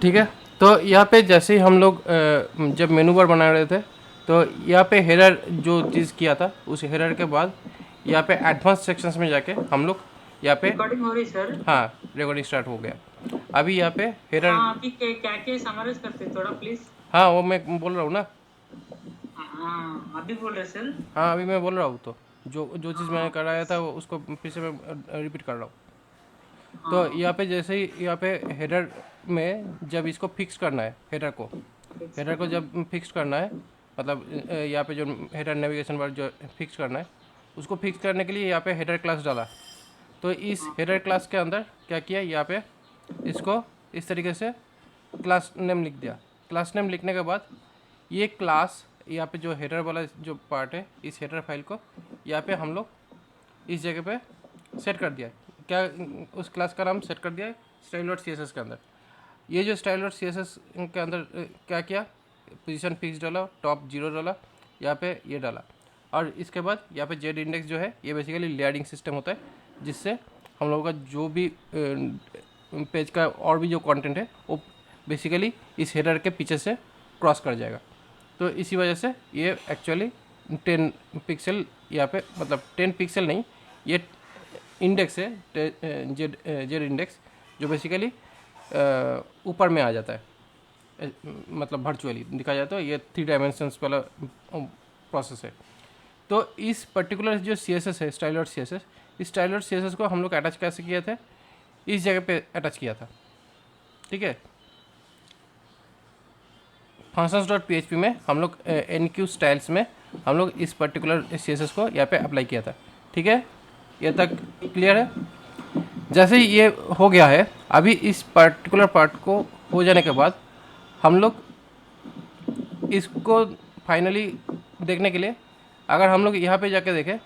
ठीक है। तो यहाँ पे जैसे ही हम लोग जब मेनू बार बना रहे थे, तो यहाँ पे हेडर जो चीज़ किया था, उस हेडर के बाद यहाँ पे एडवांस सेक्शंस में जाके हम लोग यहाँ पे, रिकॉर्डिंग हो रही सर। हाँ, रिकॉर्डिंग स्टार्ट हो गया। अभी यहाँ पे हेडर, हाँ, अभी क्या क्या समराइज करते थोड़ा प्लीज। हाँ वो मैं बोल रहा हूँ ना। हाँ, अभी बोल रहे सर। हाँ अभी मैं बोल रहा हूँ, तो जो जो चीज़ मैंने हाँ कराया था वो उसको फिर से मैं रिपीट कर रहा हूँ। तो हाँ। यहाँ पे जैसे ही यहाँ पे हेडर में जब इसको फिक्स करना है, हेडर को जब फिक्स करना है, मतलब यहाँ पे जो हेडर नेविगेशन बार जो फिक्स करना है, उसको फिक्स करने के लिए यहाँ पे हेडर क्लास डाला। तो इस हाँ हेडर क्लास के अंदर क्या किया, यहाँ पे इसको इस तरीके से क्लास नेम लिख दिया। क्लास नेम लिखने के बाद ये क्लास यहाँ पे जो हेडर वाला जो पार्ट है, इस हेडर फाइल को यहाँ पे हम लोग इस जगह पे सेट कर दिया। क्या, उस क्लास का नाम सेट कर दिया है style dot C S S के अंदर। ये जो style dot C S S के अंदर क्या किया, पोजीशन फिक्स डाला, टॉप 0 डाला, यहाँ पे ये डाला। और इसके बाद यहाँ पे जेड इंडेक्स जो है, ये बेसिकली लेयरिंग सिस्टम होता है, जिससे हम लोगों का जो भी पेज का और भी जो कंटेंट है वो बेसिकली इस हेडर के पीछे से क्रॉस कर जाएगा। तो इसी वजह से ये एक्चुअली 10 पिक्सल यहाँ पे, मतलब 10 पिक्सल नहीं, ये इंडेक्स है, जेड जेड इंडेक्स, जो बेसिकली ऊपर में आ जाता है, मतलब वर्चुअली दिखा जाता है। ये 3 डायमेंशंस वाला प्रोसेस है। तो इस पर्टिकुलर जो सी एस एस है, style dot C S S, इस style dot C S S को हम लोग अटैच कैसे किए थे, इस जगह पे अटैच किया था। ठीक है। Functions dot P H P में हम लोग एन क्यू स्टाइल्स में हम लोग इस पर्टिकुलर सी एस एस को यहाँ पे अप्लाई किया था। ठीक है, ये तक क्लियर है। जैसे ही ये हो गया है, अभी इस पर्टिकुलर पार्ट को हो जाने के बाद हम लोग इसको फाइनली देखने के लिए, अगर हम लोग यहाँ पे जाके देखें,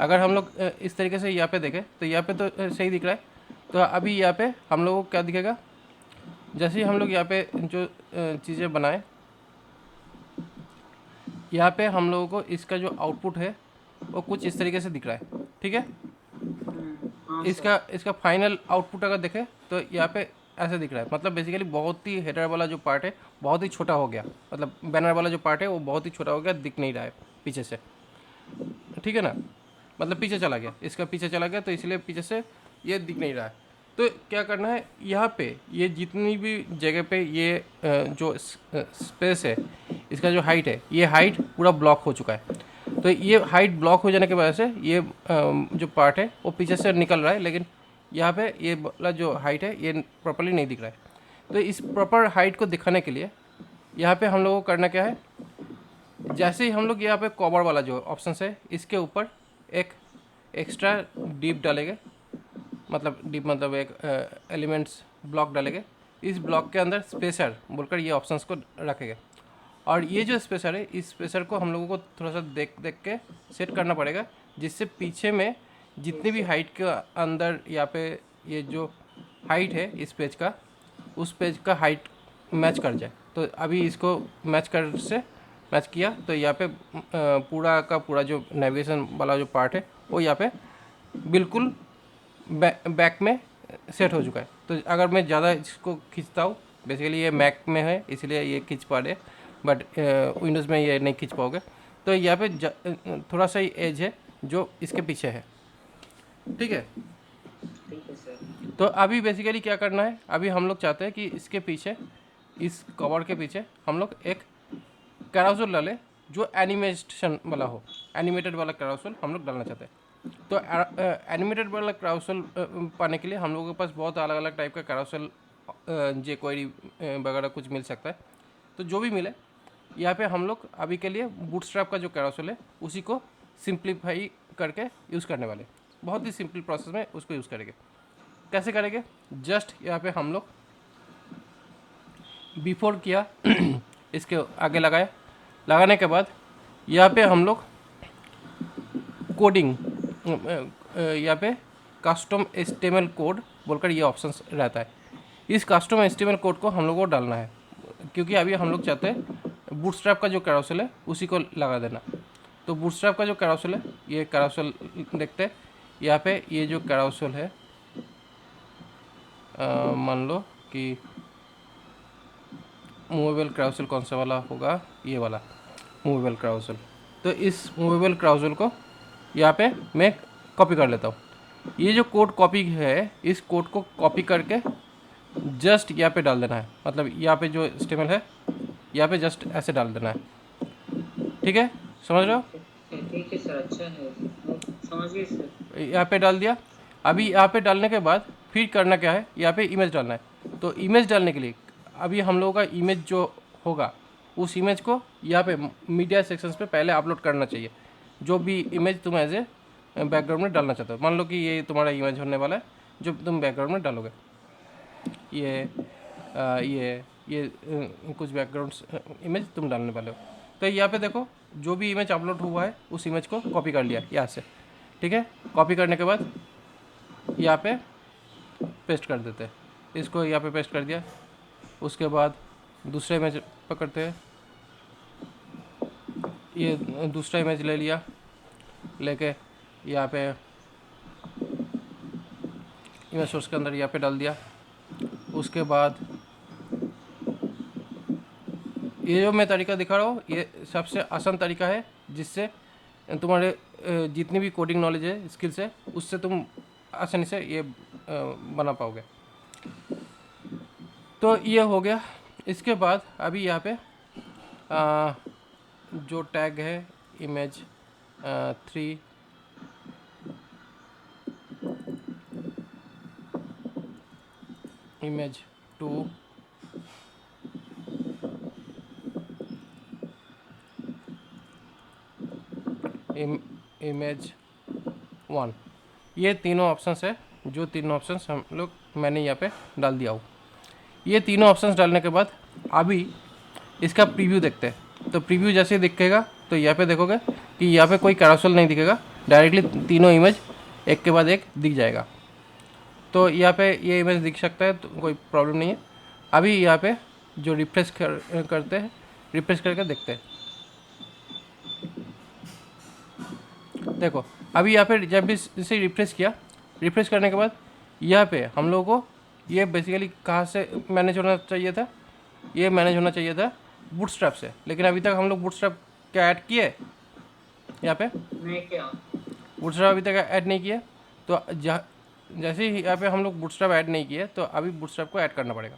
अगर हम लोग इस तरीके से यहाँ पे देखें, तो यहाँ पे तो सही दिख रहा है। तो अभी यहाँ पे हम लोगों को क्या दिखेगा, जैसे ही हम लोग यहाँ पे जो चीज़ें बनाए, यहाँ पे हम लोगों को इसका जो आउटपुट है वो कुछ इस तरीके से दिख रहा है। ठीक है। हाँ सर। इसका फाइनल आउटपुट अगर देखें तो यहाँ पे ऐसे दिख रहा है। मतलब बेसिकली बहुत ही हेडर वाला जो पार्ट है बहुत ही छोटा हो गया, मतलब बैनर वाला जो पार्ट है वो बहुत ही छोटा हो गया, दिख नहीं रहा है पीछे से। ठीक है ना, मतलब पीछे चला गया, इसका पीछे चला गया, तो इसलिए पीछे से ये दिख नहीं रहा है। तो क्या करना है, यहाँ पे ये जितनी भी जगह पे ये जो स्पेस है, इसका जो हाइट है, ये हाइट पूरा ब्लॉक हो चुका है। तो ये हाइट ब्लॉक हो जाने की वजह से ये जो पार्ट है वो पीछे से निकल रहा है, लेकिन यहाँ पे ये वाला जो हाइट है ये प्रॉपरली नहीं दिख रहा है। तो इस प्रॉपर हाइट को दिखाने के लिए यहाँ पे हम लोगों को करना क्या है, जैसे ही हम लोग यहाँ पे कवर वाला जो ऑप्शन है, इसके ऊपर एक एक्स्ट्रा डीप डालेंगे, मतलब डीप मतलब एक एलिमेंट्स ब्लॉक डालेंगे। इस ब्लॉक के अंदर स्पेसर बोलकर ये ऑप्शंस को रखेंगे। और ये जो स्पेसर है, इस स्पेसर को हम लोगों को थोड़ा सा देख देख के सेट करना पड़ेगा, जिससे पीछे में जितनी भी हाइट के अंदर यहाँ पे ये जो हाइट है इस पेज का, उस पेज का हाइट मैच कर जाए। तो अभी इसको मैच किया, तो यहाँ पे पूरा का पूरा जो नेविगेशन वाला जो पार्ट है वो यहाँ पे बिल्कुल बैक में सेट हो चुका है। तो अगर मैं ज़्यादा इसको खींचता हूँ, बेसिकली ये मैक में है इसलिए ये खींच पा रहे, बट विंडोज़ में ये नहीं खींच पाओगे। तो यहाँ पे थोड़ा सा ही एज है जो इसके पीछे है। ठीक है। ठीक है सर। तो अभी बेसिकली क्या करना है, अभी हम लोग चाहते हैं कि इसके पीछे, इस कवर के पीछे हम लोग एक कैराउसल डालें जो एनिमेशन वाला हो, एनिमेटेड वाला कैराउसल हम लोग डालना चाहते हैं। तो एनिमेटेड वाला कैराउसल पाने के लिए हम लोगों के पास बहुत अलग अलग टाइप का कैराउसल जे क्वेरी वगैरह कुछ मिल सकता है। तो जो भी मिले, यहाँ पे हम लोग अभी के लिए बूटस्ट्रैप का जो कैराउसल है उसी को सिंप्लीफाई करके यूज़ करने वाले, बहुत ही सिंपल प्रोसेस में उसको यूज़ करेंगे। कैसे करेंगे, जस्ट यहाँ पे हम लोग बिफोर किया इसके आगे लगाए, लगाने के बाद यहाँ पे हम लोग कोडिंग, यहाँ पे कस्टम एचटीएमएल कोड बोलकर ये ऑप्शन रहता है। इस कस्टम एचटीएमएल कोड को हम लोग को डालना है, क्योंकि अभी हम लोग चाहते हैं बूटस्ट्रैप का जो कैराउसल है उसी को लगा देना। तो बूटस्ट्रैप का जो कैराउसल है, ये कैराउसल देखते हैं। यहाँ पे ये जो कैराउसल है मान लो कि मूवेबल क्राउसल कौन सा वाला होगा, ये वाला मूवेबल क्राउसल। तो इस मूवेबल क्राउसल को यहाँ पे मैं कॉपी कर लेता हूँ। ये जो कोड कॉपी है, इस कोड को कॉपी करके जस्ट यहाँ पे डाल देना है, मतलब यहाँ पे जो स्टेमल है यहाँ पे जस्ट ऐसे डाल देना है। ठीक है, समझ रहे हो? ठीक है सर, अच्छा है, समझ गए सर। यहाँ पे डाल दिया। अभी यहाँ पे डालने के बाद फिर करना क्या है, यहाँ पे इमेज डालना है। तो इमेज डालने के लिए अभी हम लोगों का इमेज जो होगा, उस इमेज को यहाँ पे मीडिया सेक्शंस पे पहले अपलोड करना चाहिए। जो भी इमेज तुम एज ए बैकग्राउंड में डालना चाहते हो, मान लो कि ये तुम्हारा इमेज होने वाला है जो तुम बैकग्राउंड में डालोगे। ये कुछ बैकग्राउंड्स इमेज तुम डालने वाले हो। तो यहाँ पे देखो, जो भी इमेज अपलोड हुआ है उस इमेज को कॉपी कर लिया यहाँ से। ठीक है, कॉपी करने के बाद यहाँ पे पेस्ट कर देते हैं, इसको यहाँ पे पेस्ट कर दिया। उसके बाद दूसरा इमेज पकड़ते हैं, ये दूसरा इमेज ले लिया, लेके यहाँ पे इमेज सोर्स के अंदर यहाँ पे डाल दिया। उसके बाद ये जो मैं तरीका दिखा रहा हूँ, ये सबसे आसान तरीका है, जिससे तुम्हारे जितनी भी कोडिंग नॉलेज है, स्किल्स है, उससे तुम आसानी से ये बना पाओगे। तो ये हो गया। इसके बाद अभी यहाँ पे जो टैग है इमेज 3, इमेज 2, इमेज 1, ये तीनों ऑप्शंस है। जो तीनों ऑप्शंस हम लोग मैंने यहाँ पे डाल दिया हूँ। ये तीनों ऑप्शंस डालने के बाद अभी इसका प्रीव्यू देखते हैं। तो प्रीव्यू जैसे दिखेगा तो यहाँ पे देखोगे कि यहाँ पे कोई कैरोसेल नहीं दिखेगा, डायरेक्टली तीनों इमेज एक के बाद एक दिख जाएगा। तो यहाँ पे ये इमेज दिख सकता है, तो कोई प्रॉब्लम नहीं है। अभी यहाँ पे जो रिफ्रेश करते हैं, रिफ्रेश करके देखते हैं। देखो, अभी यहाँ पे जब भी इसे रिफ्रेश किया, रिफ्रेश करने के बाद यहाँ पे हम लोगों को ये बेसिकली कहाँ से मैनेज होना चाहिए था, ये मैनेज होना चाहिए था बूटस्ट्रैप से। लेकिन अभी तक हम लोग बूटस्ट्रैप क्या ऐड किए यहाँ पे? मैं क्या? बूटस्ट्रैप अभी तक ऐड नहीं किए। तो जैसे ही यहाँ पे हम लोग बूटस्ट्रैप ऐड नहीं किए, तो अभी बूटस्ट्रैप को ऐड करना पड़ेगा।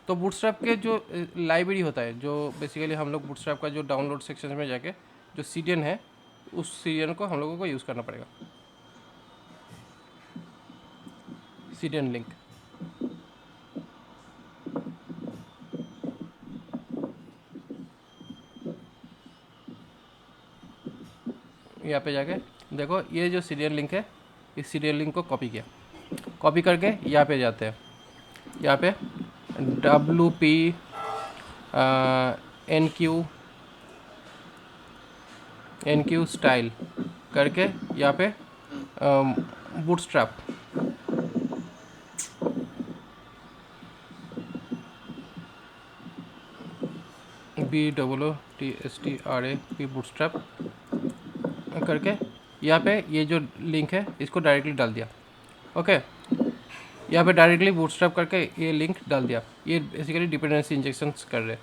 तो बूटस्ट्रैप के जो लाइब्रेरी होता है, जो बेसिकली हम लोग बूटस्ट्रैप का जो डाउनलोड सेक्शन में जाके जो सीडीएन है, उस सीडीएन को हम लोगों को यूज़ करना पड़ेगा। सीडीएन लिंक, यहाँ पे जाके देखो, ये जो सीरियल लिंक है, इस सीरियल लिंक को कॉपी किया। कॉपी करके यहाँ पे जाते हैं, यहाँ पे WP NQ स्टाइल करके यहाँ पे बूटस्ट्रैप, BOOTSTRAP बूटस्ट्रैप करके यहाँ पे ये जो लिंक है इसको डायरेक्टली डाल दिया। ओके, यहाँ पे डायरेक्टली बूटस्ट्रैप करके ये लिंक डाल दिया। ये बेसिकली डिपेंडेंसी इंजेक्शंस कर रहे।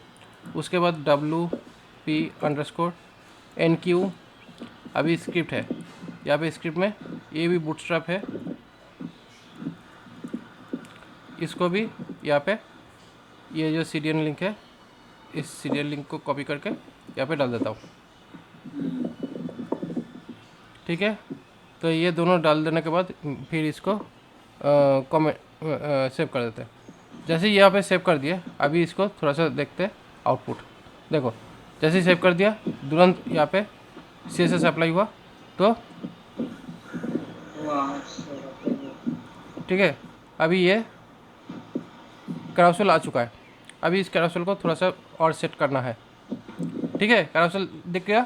उसके बाद WP_NQ, अभी स्क्रिप्ट है, यहाँ पे स्क्रिप्ट में ये भी बूटस्ट्रैप है, इसको भी यहाँ पे ये जो सीरियल लिंक है, इस सीरियल लिंक को कॉपी करके यहाँ पे डाल देता हूँ। ठीक है, तो ये दोनों डाल देने के बाद फिर इसको कमेंट सेव कर देते हैं। जैसे ही यहाँ पे सेव कर दिया, अभी इसको थोड़ा सा देखते हैं आउटपुट। देखो, जैसे ही सेव कर दिया, तुरंत यहाँ पे CSS अप्लाई हुआ। तो ठीक है, अभी ये कैरोसेल आ चुका है। अभी इस कैरोसेल को थोड़ा सा और सेट करना है। ठीक है, कैरोसेल दिख गया?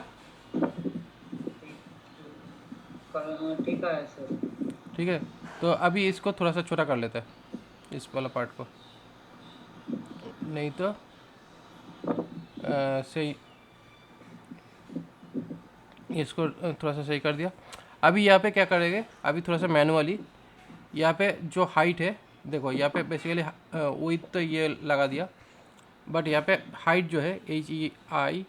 ठीक है सर। ठीक है, तो अभी इसको थोड़ा सा छोटा कर लेते हैं, इस वाला पार्ट को, नहीं तो सही, इसको थोड़ा सा सही कर दिया। अभी यहाँ पे क्या करेंगे, अभी थोड़ा सा मैनुअली यहाँ पे जो हाइट है देखो यहाँ पे बेसिकली विथ तो ये लगा दिया, बट यहाँ पे हाइट जो है HEI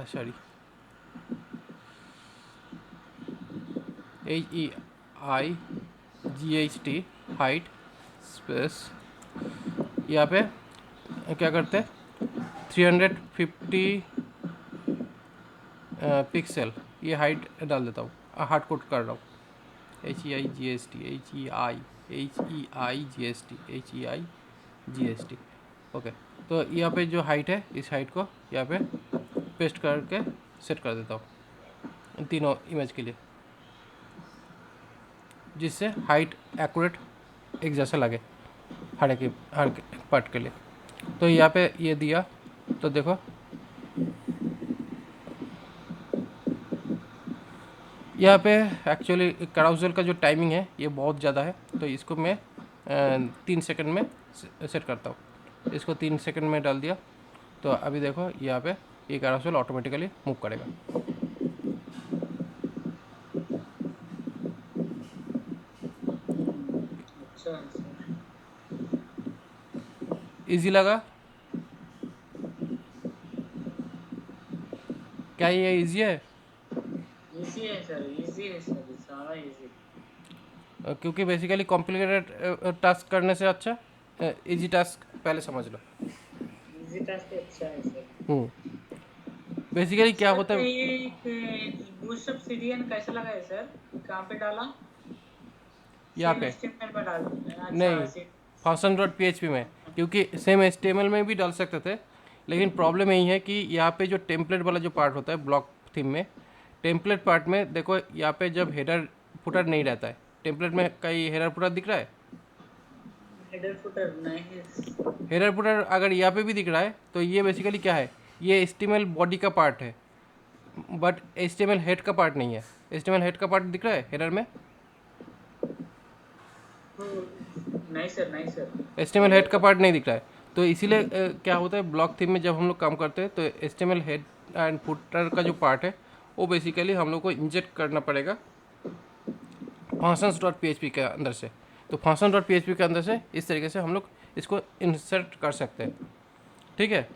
sorry HEIGHT height space, यहाँ पे क्या करते हैं 350 पिक्सल ये हाइट डाल देता हूँ, हार्ड कोड कर रहा हूँ HEIGST ओके। तो यहाँ पे जो हाइट है इस हाइट को यहाँ पे पेस्ट करके सेट कर देता हूँ इन तीनों इमेज के लिए, जिससे हाइट एक्यूरेट एक जैसा लगे हर पार्ट के लिए। तो यहाँ पे ये दिया, तो देखो यहाँ पे एक्चुअली कैराउसल का जो टाइमिंग है ये बहुत ज़्यादा है, तो इसको मैं 3 सेकंड में सेट करता हूँ। इसको 3 सेकंड में डाल दिया, तो अभी देखो यहाँ पे ये कैराउसल ऑटोमेटिकली मूव करेगा। अच्छा है सर। इजी लगा क्या? ये इजी है इजी है सर, इजी है सर, सारा इजी। क्योंकि बेसिकली कॉम्प्लिकेटेड टास्क करने से अच्छा इजी टास्क पहले समझ लो। इजी टास्क अच्छा है सर। बेसिकली क्या सर होता है ये बूटस्ट्रैप सीडीएन कैसे लगाए सर? कहाँ पे डाला? यहाँ सेम पे? एचटीएमएल में डाल। नहीं, अच्छा फंक्शन डॉट PHP में, क्योंकि सेम HTML में भी डाल सकते थे, लेकिन प्रॉब्लम यही है कि यहाँ पे जो टेम्पलेट वाला जो पार्ट होता है ब्लॉक थीम में, टेम्पलेट पार्ट में देखो यहाँ पे जब हेडर फुटर नहीं रहता है, टेम्पलेट में कहीं हेडर फुटर दिख रहा है? हेडर फुटर नहीं। हेडर फुटर अगर यहाँ पे भी दिख रहा है तो ये बेसिकली क्या है, ये HTML बॉडी का पार्ट है, बट HTML हेड का पार्ट नहीं है। HTML हेड का पार्ट दिख रहा है हेडर में? नहीं सर, नहीं सर। HTML हेड का पार्ट नहीं दिख रहा है, तो इसीलिए क्या होता है ब्लॉक थीम में जब हम लोग काम करते हैं तो HTML हेड एंड फुटर का जो पार्ट है वो बेसिकली हम लोग को इंजेक्ट करना पड़ेगा functions.php के अंदर से। तो functions.php के अंदर से इस तरीके से हम लोग इसको इंसर्ट कर सकते हैं, ठीक है।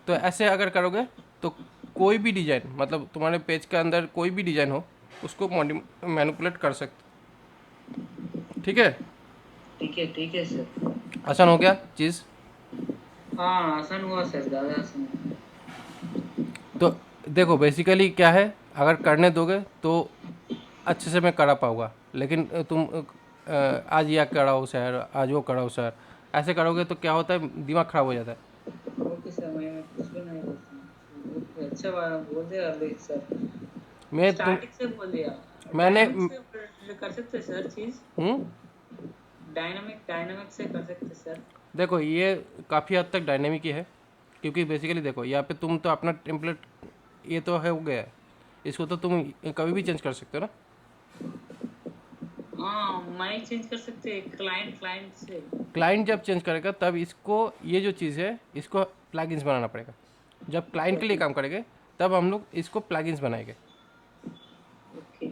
तो ऐसे अगर करोगे तो कोई भी डिज़ाइन, मतलब तुम्हारे पेज के अंदर कोई भी डिज़ाइन हो उसको मैनिपुलेट कर सकते, ठीक है। ठीक है सर। आसान हो गया चीज़। हाँ आसान हुआ सर, ज़्यादा आसान हुआ। तो देखो बेसिकली क्या है, अगर करने दोगे तो अच्छे से मैं करा पाऊँगा, लेकिन तुम आज यह कराओ सर, आज वो कराओ सर, ऐसे करोगे तो क्या होता है दिमाग ख़राब हो जाता है। ओके सर, मैं कुछ भी नहीं बोलता हूँ। अच्छा बात बोल दिया अरविंद सर। मैं तुम स्टार्टिंग से बोल दिया। मैंने डायनामिक से कर सकते सर चीज़? हूँ डायनामिक से कर सकते सर? देखो ये काफ़ी हद तक डायनेमिक ही है, क्योंकि बेसिकली देखो यहाँ पे तुम तो अपना टेम्पलेट ये तो है हो गया है, इसको तो तुम कभी भी चेंज कर सकते हो ना। हाँ मैं चेंज कर सकते क्लाइंट से। क्लाइंट जब चेंज करेगा तब इसको ये जो चीज़ है इसको प्लगइन्स बनाना पड़ेगा। जब क्लाइंट के लिए काम करेंगे तब हम लोग इसको प्लगइन्स बनाएंगे, ओके।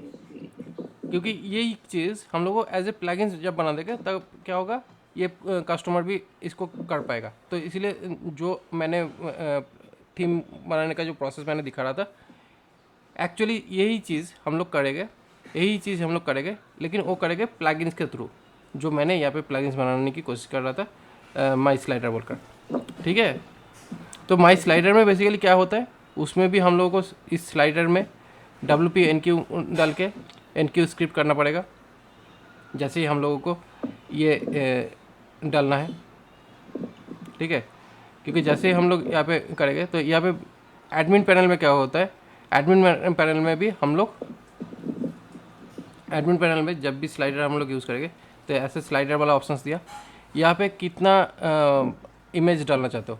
क्योंकि यही चीज़ हम लोग को एज ए प्लगइन्स जब बना देंगे तब क्या होगा, ये कस्टमर भी इसको कर पाएगा। तो इसीलिए जो मैंने थीम बनाने का जो प्रोसेस मैंने दिखा रहा था, एक्चुअली यही चीज़ हम लोग करेंगे, लेकिन वो करेंगे प्लगइन्स के थ्रू, जो मैंने यहाँ पे प्लगइन्स बनाने की कोशिश कर रहा था माई स्लाइडर बोलकर, ठीक है। तो माई स्लाइडर में बेसिकली क्या होता है, उसमें भी हम लोगों को इस स्लाइडर में WP NQ डाल के NQ स्क्रिप्ट करना पड़ेगा। जैसे ही हम लोगों को ये डालना है, ठीक है, क्योंकि जैसे ही हम लोग यहाँ पे करेंगे तो यहाँ पे एडमिन पैनल में क्या होता है, एडमिन पैनल में भी हम लोग एडमिन पैनल में जब भी स्लाइडर हम लोग यूज़ करेंगे तो ऐसे स्लाइडर वाला ऑप्शंस दिया, यहाँ पे कितना इमेज डालना चाहते हो,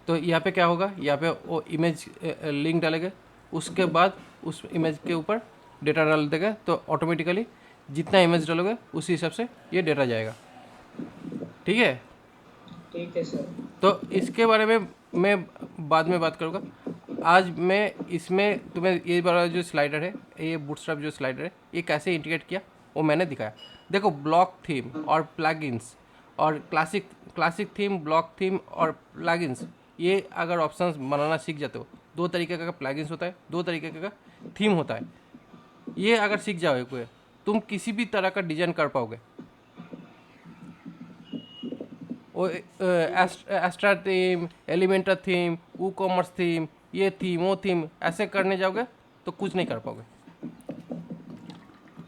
तो यहाँ पे क्या होगा, यहाँ पे वो इमेज लिंक डालेंगे, उसके बाद उस इमेज के ऊपर डेटा डाल देगा, तो ऑटोमेटिकली जितना इमेज डालोगे उसी हिसाब से ये डेटा जाएगा, ठीक है सर। तो इसके बारे में मैं बाद में बात करूँगा। आज मैं इसमें तुम्हें ये वाला जो स्लाइडर है, ये बूटस्ट्रैप जो स्लाइडर है, ये कैसे इंटीग्रेट किया वो मैंने दिखाया। देखो ब्लॉक थीम और प्लगइन्स और क्लासिक थीम, ब्लॉक थीम और प्लगइन्स, ये अगर ऑप्शंस बनाना सीख जाते हो, दो तरीके का प्लगइन्स होता है, दो तरीके का थीम होता है, ये अगर सीख जाओगे तुम किसी भी तरह का डिजाइन कर पाओगे। वो एस्ट्रा थीम, एलिमेंटर थीम, वो कॉमर्स थीम, ये थीम वो थीम, ऐसे करने जाओगे तो कुछ नहीं कर पाओगे।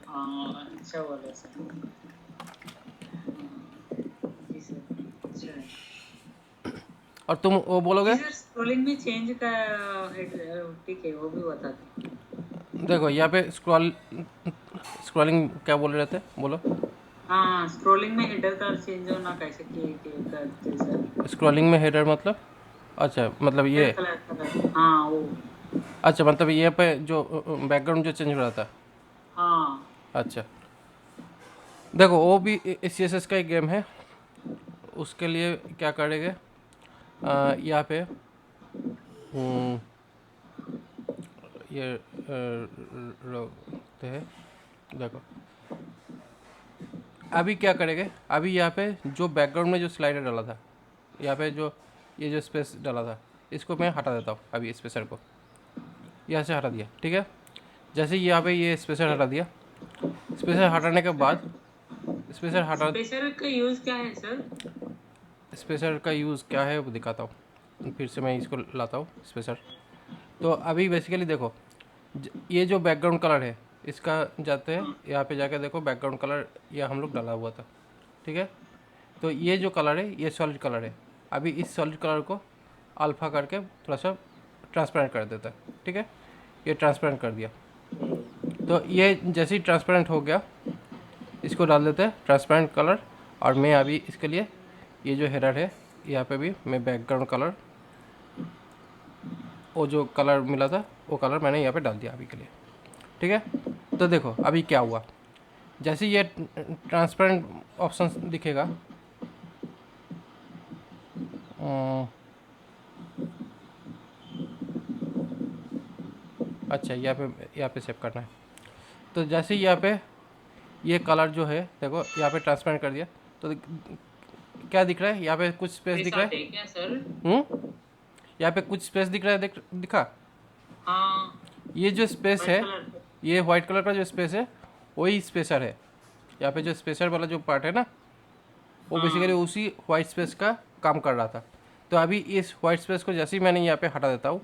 हाँ अच्छा बोले सर। जी सर, अच्छा है। और तुम वो बोलोगे, जी सर, स्क्रोलिंग में चेंज का ठीक है, वो भी बता दो। देखो यहाँ पे स्क्रॉलिंग क्या बोल रहे थे, बोलो। हाँ, स्क्रोलिंग में हेडर का चेंज होना कैसे करते सर? स्क्रॉलिंग में हेडर मतलब, अच्छा मतलब हेडर ये, कलर, हाँ वो। अच्छा मतलब ये पे जो बैकग्राउंड जो चेंज हो रहा था। हाँ अच्छा देखो वो भी सी एस एस का एक गेम है। उसके लिए क्या करेंगे, यहाँ पे ये रोकते हैं। देखो अभी क्या करेंगे, अभी यहाँ पे जो बैकग्राउंड में जो स्लाइडर डाला था, यहाँ पे जो ये जो स्पेस डाला था, इसको मैं हटा देता हूँ अभी, स्पेसर को यहाँ से हटा दिया, ठीक है। जैसे ही यहाँ पे ये स्पेसर हटा दिया, स्पेसर हटाने के बाद, स्पेसर हटा, स्पेशल का यूज क्या है सर? स्पेसर का यूज़ क्या है वो दिखाता हूँ, फिर से मैं इसको लाता हूँ स्पेसर। तो अभी बेसिकली देखो, ये जो बैकग्राउंड कलर है इसका जाते हैं यहाँ पे जाके देखो, बैकग्राउंड कलर ये हम लोग डाला हुआ था, ठीक है। तो ये जो कलर है ये सॉलिड कलर है। अभी इस सॉलिड कलर को अल्फ़ा करके थोड़ा सा ट्रांसपेरेंट कर देता है, ठीक है। ये ट्रांसपेरेंट कर दिया, तो ये जैसे ही ट्रांसपेरेंट हो गया, इसको डाल देते हैं ट्रांसपेरेंट कलर। और मैं अभी इसके लिए ये जो हेडर है यहाँ पे भी मैं बैकग्राउंड कलर, वो जो कलर मिला था वो कलर मैंने यहाँ पे डाल दिया अभी के लिए, ठीक है। तो देखो अभी क्या हुआ, जैसे ये ट्रांसपेरेंट ऑप्शन दिखेगा, अच्छा यहाँ पे सेव करना है। तो जैसे यहाँ पे ये कलर जो है देखो यहाँ पे ट्रांसपेरेंट कर दिया, तो क्या दिख रहा है, यहाँ पे कुछ स्पेस दिख रहा है। क्या सर? यहाँ पे कुछ स्पेस दिख रहा है, दिखा। हाँ, ये जो स्पेस है, कलर। ये वाइट कलर का जो स्पेस है वही स्पेसर है। यहाँ पे जो स्पेसर वाला जो पार्ट है ना, वो बेसिकली उसी वाइट स्पेस का काम कर रहा था। तो अभी इस वाइट स्पेस को जैसे ही मैंने यहाँ पे हटा देता हूँ,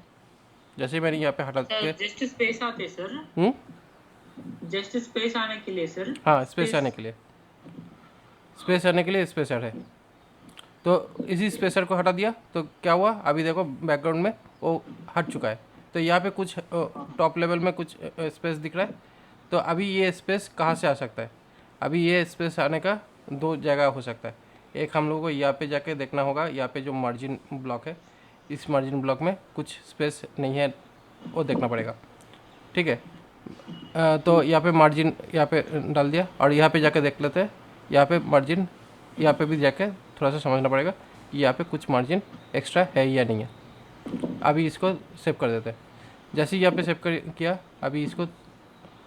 जैसे ही मैंने यहाँ पे हटा के, जस्ट स्पेस आते सर? जस्ट स्पेस आने के लिए सर? हाँ स्पेस आने के लिए, स्पेस आने के लिए स्पेसर है। तो इसी स्पेसर को हटा दिया तो क्या हुआ, अभी देखो बैकग्राउंड में वो हट चुका है। तो यहाँ पे कुछ टॉप लेवल में कुछ स्पेस दिख रहा है। तो अभी ये स्पेस कहाँ से आ सकता है, अभी ये स्पेस आने का दो जगह हो सकता है। एक हम लोगों को यहाँ पे जाके देखना होगा, यहाँ पे जो मार्जिन ब्लॉक है, इस मार्जिन ब्लॉक में कुछ स्पेस नहीं है, वो देखना पड़ेगा, ठीक है। तो यहाँ पे मार्जिन यहाँ पे डाल दिया, और यहाँ पे जाके देख लेते हैं, यहाँ पे मार्जिन, यहाँ पे भी जाके थोड़ा सा समझना पड़ेगा कि यहाँ पे कुछ मार्जिन एक्स्ट्रा है या नहीं है। अभी इसको सेव कर देते हैं। जैसे ही यहाँ पे सेव कर किया, अभी इसको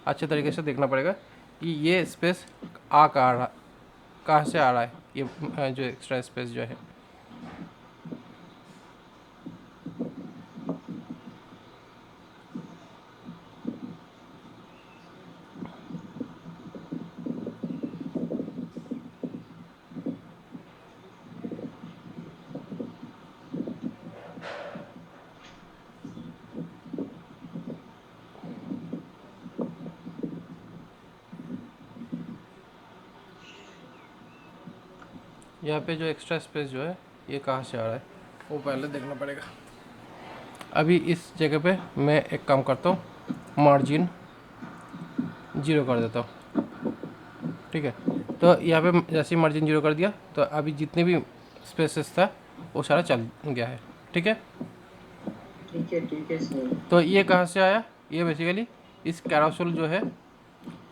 अच्छे तरीके से देखना पड़ेगा कि ये स्पेस कहाँ से आ रहा है, ये जो एक्स्ट्रा स्पेस जो है। यहाँ पे जो एक्स्ट्रा स्पेस जो है ये कहाँ से आ रहा है वो पहले देखना पड़ेगा। अभी इस जगह पे मैं एक काम करता हूँ, मार्जिन 0 कर देता हूँ, ठीक है। तो यहाँ पे जैसे ही मार्जिन 0 कर दिया, तो अभी जितने भी स्पेसेस था वो सारा चल गया है, ठीक है। ठीक है सर। तो ये कहाँ से आया, ये बेसिकली इस कैरोसेल जो है,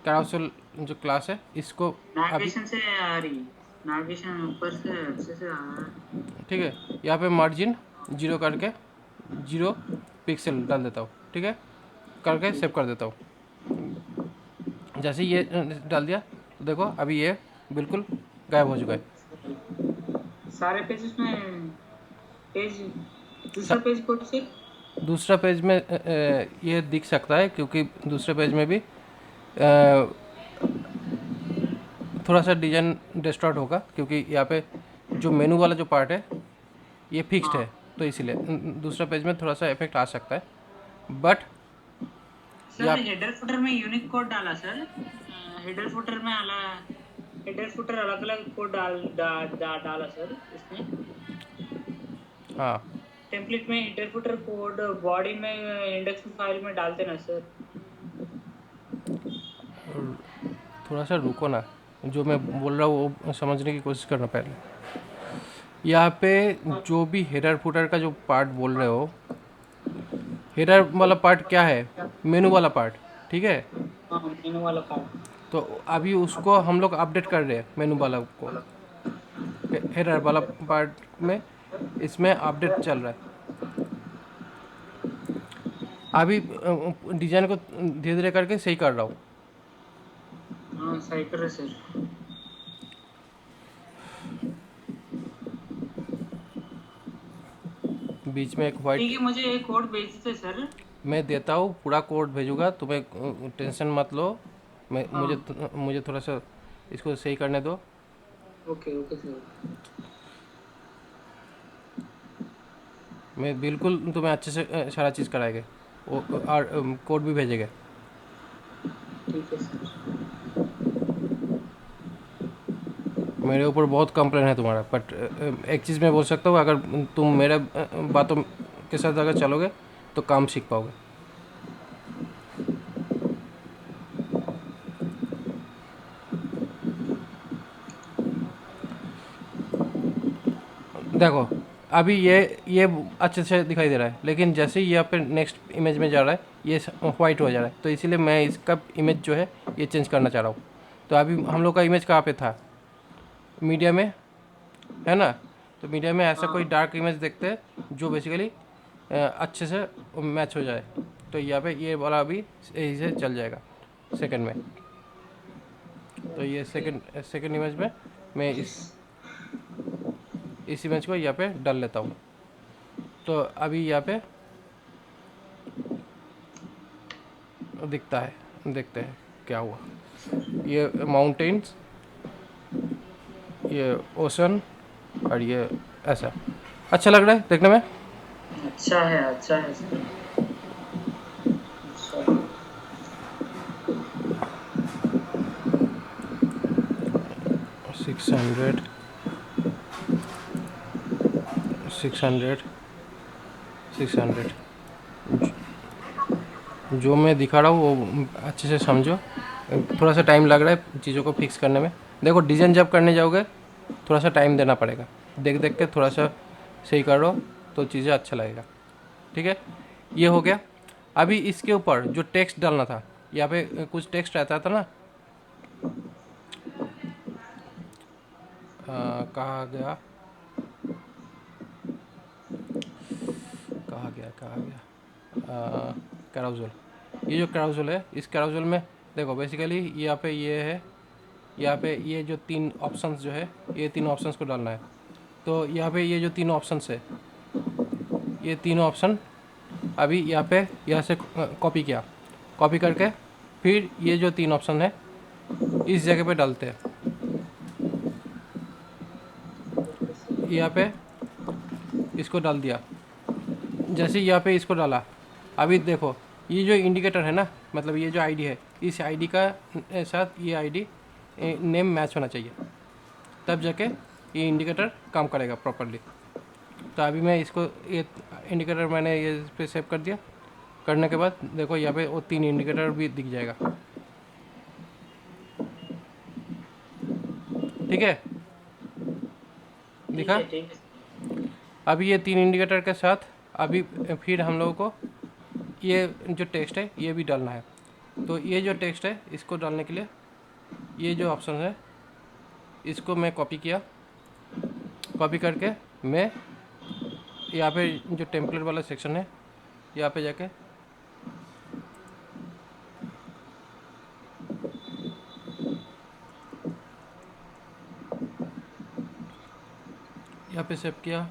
कैरोसेल जो क्लास है, इसको अभी, नेविगेशन से आ रही, नेविगेशन ऊपर से अच्छे से आ रहा है। ठीक है। यहाँ पे मार्जिन 0 करके 0, पिक्सल डाल देता हूँ, ठीक है, करके सेव कर देता हूँ। जैसे ये डाल दिया तो देखो अभी ये बिल्कुल गायब हो चुका है। सारे पेजेस में पेज दूसरा पेज कोड से दूसरा पेज में ये दिख सकता है, क्योंकि दूसरे पेज में भी अ, थोड़ा सा डिजाइन डिस्टॉर्ट होगा, क्योंकि यहाँ पे जो मेनू वाला जो पार्ट है ये फिक्स्ड हाँ है, तो इसीलिए दूसरा पेज में थोड़ा सा इफेक्ट आ सकता है। बट सर, हेडर फुटर में यूनिक कोड डाला सर। हेडर फुटर में हेडर फुटर अलग अलग कोड डाला सर इसमें। हाँ, टेम्पलेट में हेडर फुटर कोड बॉडी में इंडेक्स फाइल में डालते ना सर। थोड़ा सा रुको ना, जो मैं बोल रहा हूँ वो समझने की कोशिश करना पहले। यहाँ पे जो भी हेडर फुटर का जो पार्ट बोल रहे हो, हेडर वाला पार्ट क्या है, मेनू वाला पार्ट, ठीक है। हाँ, मेनू वाला पार्ट। तो अभी उसको हम लोग अपडेट कर रहे हैं, मेनू वाला को हेडर वाला पार्ट में, इसमें अपडेट चल रहा है अभी। डिजाइन को धीरे धीरे करके सही कर रहा हूँ। हाँ, सही कर रहे सर। बीच में एक वाइट, ठीक है, मुझे एक कोड भेज दीजिए सर। मैं देता हूँ, पूरा कोड भेजूंगा तुम्हें, टेंशन मत लो। मैं हाँ, मुझे थोड़ा सा इसको सही करने दो। Okay okay sir. मैं बिल्कुल तुम्हें अच्छे से सारा चीज़ कराएंगे, और कोड भी भेजेंगे। ठीक है सर। मेरे ऊपर बहुत कंप्लेन है तुम्हारा, बट एक चीज़ मैं बोल सकता हूँ, अगर तुम मेरे बातों के साथ अगर चलोगे तो काम सीख पाओगे। देखो अभी ये अच्छे से दिखाई दे रहा है, लेकिन जैसे ही यहाँ पे नेक्स्ट इमेज में जा रहा है ये वाइट हो जा रहा है, तो इसीलिए मैं इसका इमेज जो है ये चेंज करना चाह रहा हूँ। तो अभी हम लोग का इमेज कहाँ पे था, मीडिया में है ना। तो मीडिया में ऐसा कोई हाँ, डार्क इमेज देखते हैं जो बेसिकली अच्छे से मैच हो जाए। तो यहाँ पे ये वाला अभी यही से चल जाएगा सेकंड में। तो ये सेकंड इमेज में मैं इस इमेज को यहाँ पे डाल लेता हूँ। तो अभी यहाँ पे दिखता है, देखते हैं क्या हुआ। ये माउंटेन्स, ये ओशन, और ये ऐसा अच्छा लग रहा है देखने में। अच्छा है सर। अच्छा। 600 600 600 जो मैं दिखा रहा हूँ वो अच्छे से समझो। थोड़ा सा टाइम लग रहा है चीज़ों को फिक्स करने में। देखो डिज़ाइन जब करने जाओगे थोड़ा सा टाइम देना पड़ेगा, देख देख के थोड़ा सा सही करो तो चीज़ें अच्छा लगेगा, ठीक है। ये हो गया। अभी इसके ऊपर जो टेक्स्ट डालना था, यहाँ पे कुछ टेक्स्ट रहता था ना, कहाँ गया कैराउजल। ये जो कैराउजल है, इस कैराउजल में देखो बेसिकली यहाँ पे ये है, यहाँ पे ये जो तीन ऑप्शंस जो है, ये तीन ऑप्शंस को डालना है। तो यहाँ पे ये जो तीन ऑप्शंस है, ये तीनों ऑप्शन अभी यहाँ पे यहाँ से कॉपी किया, कॉपी करके फिर ये जो तीन ऑप्शन है इस जगह पे डालते हैं। यहाँ पे इसको डाल दिया। जैसे यहाँ पे इसको डाला, अभी देखो ये जो इंडिकेटर है ना, मतलब ये जो आईडी है, इस आईडी का साथ ये आईडी नेम मैच होना चाहिए, तब जाके ये इंडिकेटर काम करेगा प्रॉपरली। तो अभी मैं इसको ये इंडिकेटर मैंने ये इस पे सेव कर दिया। करने के बाद देखो यहाँ पे वो तीन इंडिकेटर भी दिख जाएगा, ठीक है, दिखा। ठीक है। अभी ये तीन इंडिकेटर के साथ अभी फिर हम लोगों को ये जो टेक्स्ट है ये भी डालना है। तो ये जो टेक्स्ट है इसको डालने के लिए ये जो ऑप्शन है इसको मैं कॉपी किया, कॉपी करके मैं यहाँ पे जो टेम्पलेट वाला सेक्शन है यहाँ पे जाके यहाँ पे सेव किया,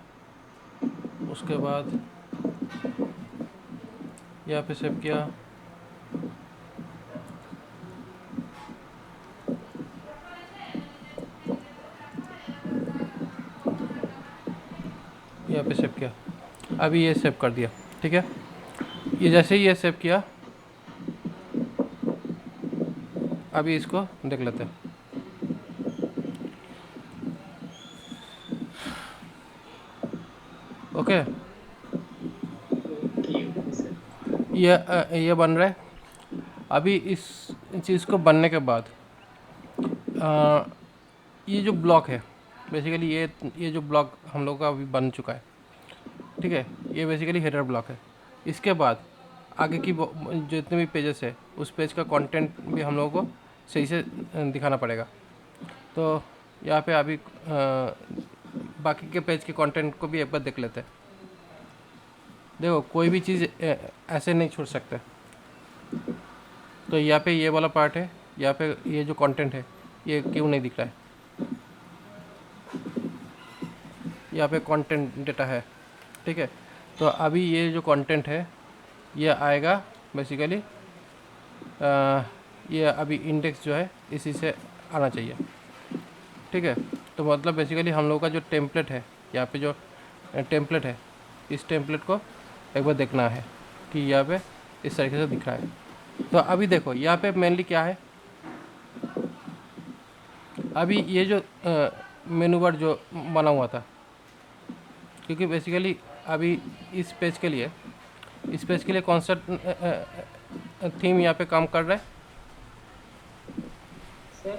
उसके बाद यहाँ पे सेव किया, यहाँ पे सेव किया, अभी ये सेव कर दिया। ठीक है, ये जैसे ही ये सेव किया, अभी इसको देख लेते हैं। Okay, okay sir. ये बन रहा है। अभी इस चीज़ को बनने के बाद ये जो ब्लॉक है बेसिकली, ये जो ब्लॉक हम लोग का अभी बन चुका है, ठीक है, ये बेसिकली हेडर ब्लॉक है। इसके बाद आगे की जितने भी पेजेस है उस पेज का कंटेंट भी हम लोगों को सही से दिखाना पड़ेगा। तो यहाँ पे अभी बाकी के पेज के कंटेंट को भी एक बार देख लेते हैं। देखो, कोई भी चीज़ ऐसे नहीं छोड़ सकते। तो यहाँ पे ये वाला पार्ट है, यहाँ पे ये जो कंटेंट है ये क्यों नहीं दिख रहा है? यहाँ पे कंटेंट डेटा है, ठीक है। तो अभी ये जो कंटेंट है ये आएगा बेसिकली, ये अभी इंडेक्स जो है इसी से आना चाहिए, ठीक है। तो मतलब बेसिकली हम लोग का जो टेम्पलेट है, यहाँ पे जो टेम्पलेट है, इस टेम्पलेट को एक बार देखना है कि यहाँ पे इस तरीके से दिख रहा है। तो अभी देखो यहाँ पे मेनली क्या है, अभी ये जो मेनू बार जो बना हुआ था, क्योंकि बेसिकली अभी इस पेज के लिए कौन सा थीम यहाँ पे काम कर रहा है? सर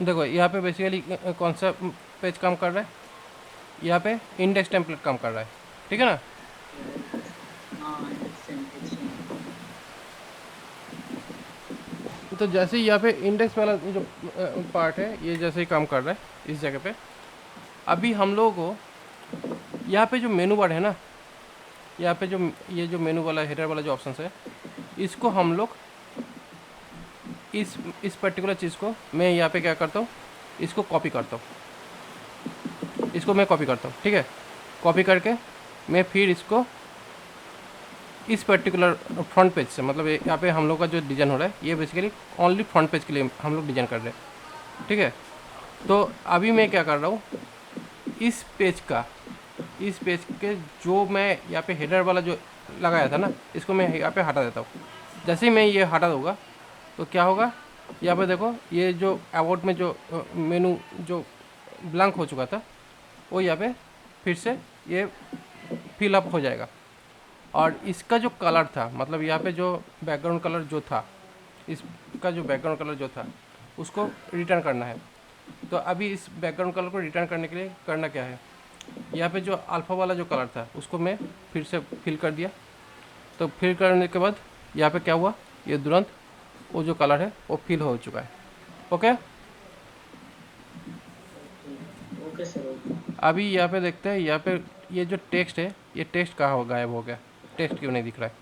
देखो यहाँ पे बेसिकली कौन सा पेज काम कर रहा है? यहाँ पे इंडेक्स टेम्पलेट काम कर रहा है, ठीक है ना। हाँ, तो जैसे ही यहाँ पे इंडेक्स वाला जो पार्ट है ये जैसे ही काम कर रहा है इस जगह पे, अभी हम लोगों को यहाँ पे जो मेनू बार है ना, यहाँ पे जो ये जो मेनू वाला हेडर वाला जो ऑप्शन है, इसको हम लोग इस पर्टिकुलर चीज़ को मैं यहाँ पे क्या करता हूँ, इसको कॉपी करता हूँ, इसको मैं कॉपी करता हूँ, ठीक है। कॉपी करके मैं फिर इसको इस पर्टिकुलर फ्रंट पेज से, मतलब यहाँ पे हम लोग का जो डिज़ाइन हो रहा है ये बेसिकली ओनली फ्रंट पेज के लिए हम लोग डिज़ाइन कर रहे हैं, ठीक है। तो अभी मैं क्या कर रहा हूँ, इस पेज के जो मैं यहाँ पे हेडर वाला जो लगाया था ना, इसको मैं यहाँ पे हटा देता हूँ। जैसे ही मैं ये हटा दूँगा तो क्या होगा, यहाँ पे देखो ये जो अबाउट में जो मेनू जो ब्लैंक हो चुका था वो यहाँ पे फिर से ये फिलअप हो जाएगा। और इसका जो कलर था, मतलब यहाँ पे जो बैकग्राउंड कलर जो था, इसका जो बैकग्राउंड कलर जो था उसको रिटर्न करना है। तो अभी इस बैकग्राउंड कलर को रिटर्न करने के लिए करना क्या है, यहाँ पे जो अल्फ़ा वाला जो कलर था उसको मैं फिर से फिल कर दिया। तो फिल करने के बाद यहाँ पे क्या हुआ, ये तुरंत वो जो कलर है वो फिल हो चुका है। Okay, okay sir. अभी यहाँ पे देखते हैं, यहाँ पे ये जो टेक्स्ट है ये टेक्स्ट कहाँ हो गायब हो गया, टेक्स्ट क्यों नहीं दिख रहा है?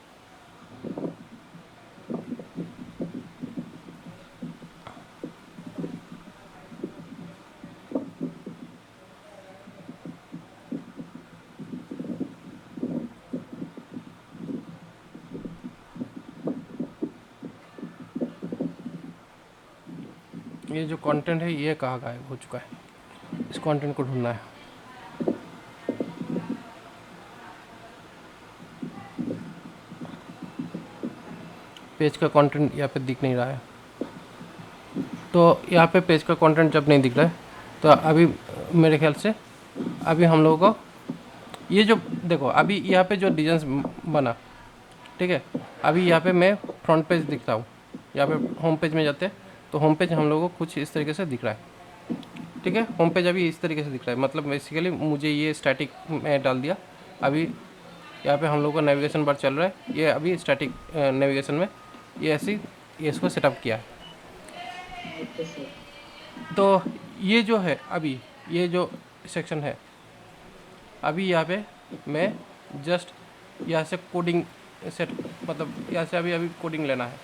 ये जो कंटेंट है ये कहाँ गायब हो चुका है, इस कंटेंट को ढूंढना है। पेज का कंटेंट यहाँ पे दिख नहीं रहा है। तो यहाँ पे पेज का कंटेंट जब नहीं दिख रहा है तो अभी मेरे ख्याल से अभी हम लोगों को ये जो देखो, अभी यहाँ पे जो डिजाइन बना, ठीक है, अभी यहाँ पे मैं फ्रंट पेज दिखता हूँ, यहाँ पे होम पेज में जाते हैं तो होम पेज हम लोगों को कुछ इस तरीके से दिख रहा है, ठीक है। होम पेज अभी इस तरीके से दिख रहा है, मतलब बेसिकली मुझे ये स्टैटिक में डाल दिया। अभी यहाँ पे हम लोग का नेविगेशन बार चल रहा है, ये अभी स्टैटिक नेविगेशन में ये ऐसे ये इसको सेटअप किया है। Okay sir. तो ये जो सेक्शन है, अभी यहाँ पे मैं जस्ट यहाँ से कोडिंग सेट, मतलब यहाँ से अभी अभी कोडिंग लेना है।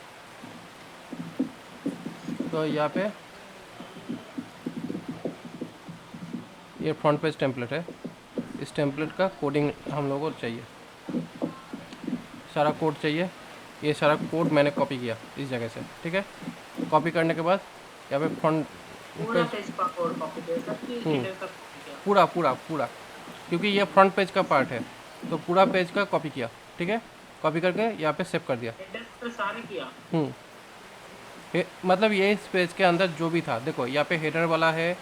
तो यहाँ पे ये फ्रंट पेज टेम्पलेट है, इस टेम्पलेट का कोडिंग हम लोगों को चाहिए, सारा कोड चाहिए। ये सारा कोड मैंने कॉपी किया इस जगह से, ठीक है। कॉपी करने के बाद यहाँ पे फ्रंट पूरा पेज, पेज का कोड कॉपी किया सर कि हेडर का कॉपी किया? पूरा पूरा पूरा, क्योंकि ये फ्रंट पेज का पार्ट है तो पूरा पेज का कॉपी किया, ठीक है। कॉपी करके यहाँ पे सेव कर दिया। हेडर तो सारे किया। मतलब ये इस पेज के अंदर जो भी था, देखो यहाँ पे हेडर वाला है,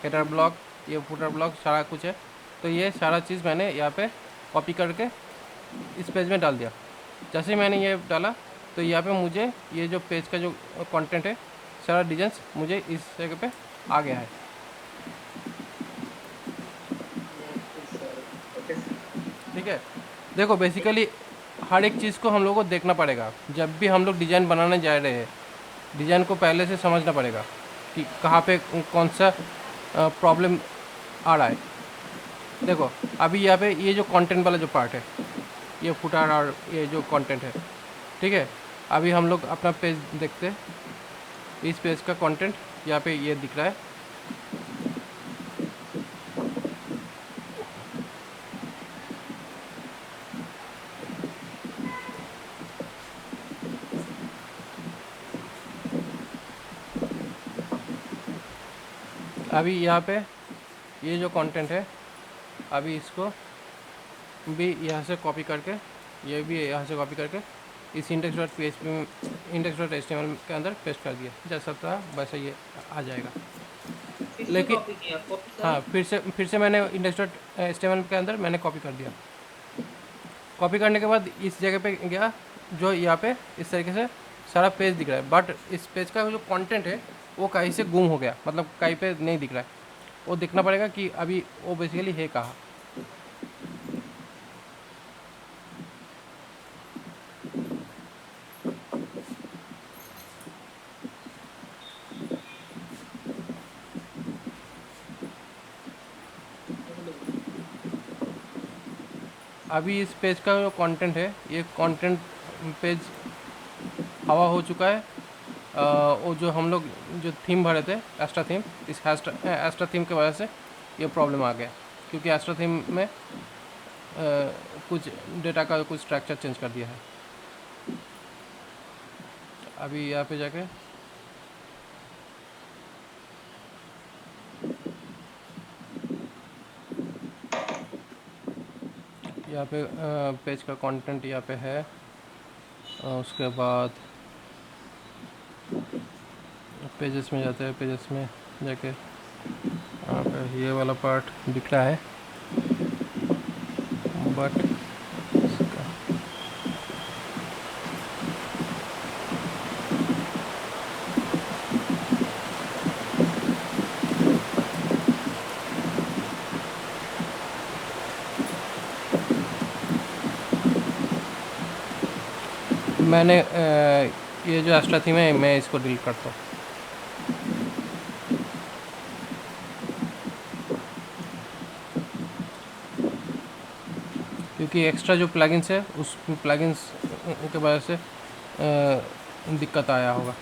हेडर ब्लॉक, ये फुटर ब्लॉक, सारा कुछ है। तो ये सारा चीज़ मैंने यहाँ पे कॉपी करके इस पेज में डाल दिया। जैसे ही मैंने ये डाला तो यहाँ पे मुझे ये जो पेज का जो कंटेंट है, सारा डिजाइंस मुझे इस जगह पे आ गया है, ओके सर। ठीक है। देखो बेसिकली हर एक चीज़ को हम लोग को देखना पड़ेगा। जब भी हम लोग डिज़ाइन बनाने जा रहे हैं, डिज़ाइन को पहले से समझना पड़ेगा कि कहाँ पे कौन सा प्रॉब्लम आ रहा है। देखो अभी यहाँ पे ये जो कंटेंट वाला जो पार्ट है, ये फुटर और ये जो कंटेंट है, ठीक है। अभी हम लोग अपना पेज देखते हैं, इस पेज का कंटेंट यहाँ पे ये दिख रहा है। अभी यहाँ पे ये जो कंटेंट है, अभी इसको भी यहाँ से कॉपी करके, ये भी यहाँ से कॉपी करके इस index.php में, index.html के अंदर पेस्ट कर दिया। जैसा था वैसा ये आ जाएगा। किसने लेकिन कॉपी किया? Copy sir? हाँ, फिर से मैंने index.html के अंदर मैंने कॉपी कर दिया। कॉपी करने के बाद इस जगह पे गया, जो यहाँ पे इस तरीके से सारा पेज दिख रहा है, बट इस पेज का जो कंटेंट है वो कहीं से गुम हो गया, मतलब कहीं पे नहीं दिख रहा है। वो देखना पड़ेगा कि अभी वो बेसिकली है कहाँ। अभी इस पेज का जो कंटेंट है, ये कंटेंट पेज हवा हो चुका है। वो जो हम लोग जो थीम भरे थे, एस्ट्रा थीम, इस एस्ट्रा थीम की वजह से ये प्रॉब्लम आ गया, क्योंकि एस्ट्रा थीम में कुछ डेटा का कुछ स्ट्रक्चर चेंज कर दिया है। अभी यहाँ पे जाके यहाँ पे पेज का कंटेंट यहाँ पे है। उसके बाद पेजेस में जाते हैं, पेजेस में जाके यहाँ पे ये वाला पार्ट दिख रहा है, बट मैंने ये जो एक्स्ट्रा थीम है मैं इसको डिलीट करता हूँ, क्योंकि एक्स्ट्रा जो प्लगइन्स है उस प्लगइन्स के वजह से दिक्कत आया होगा।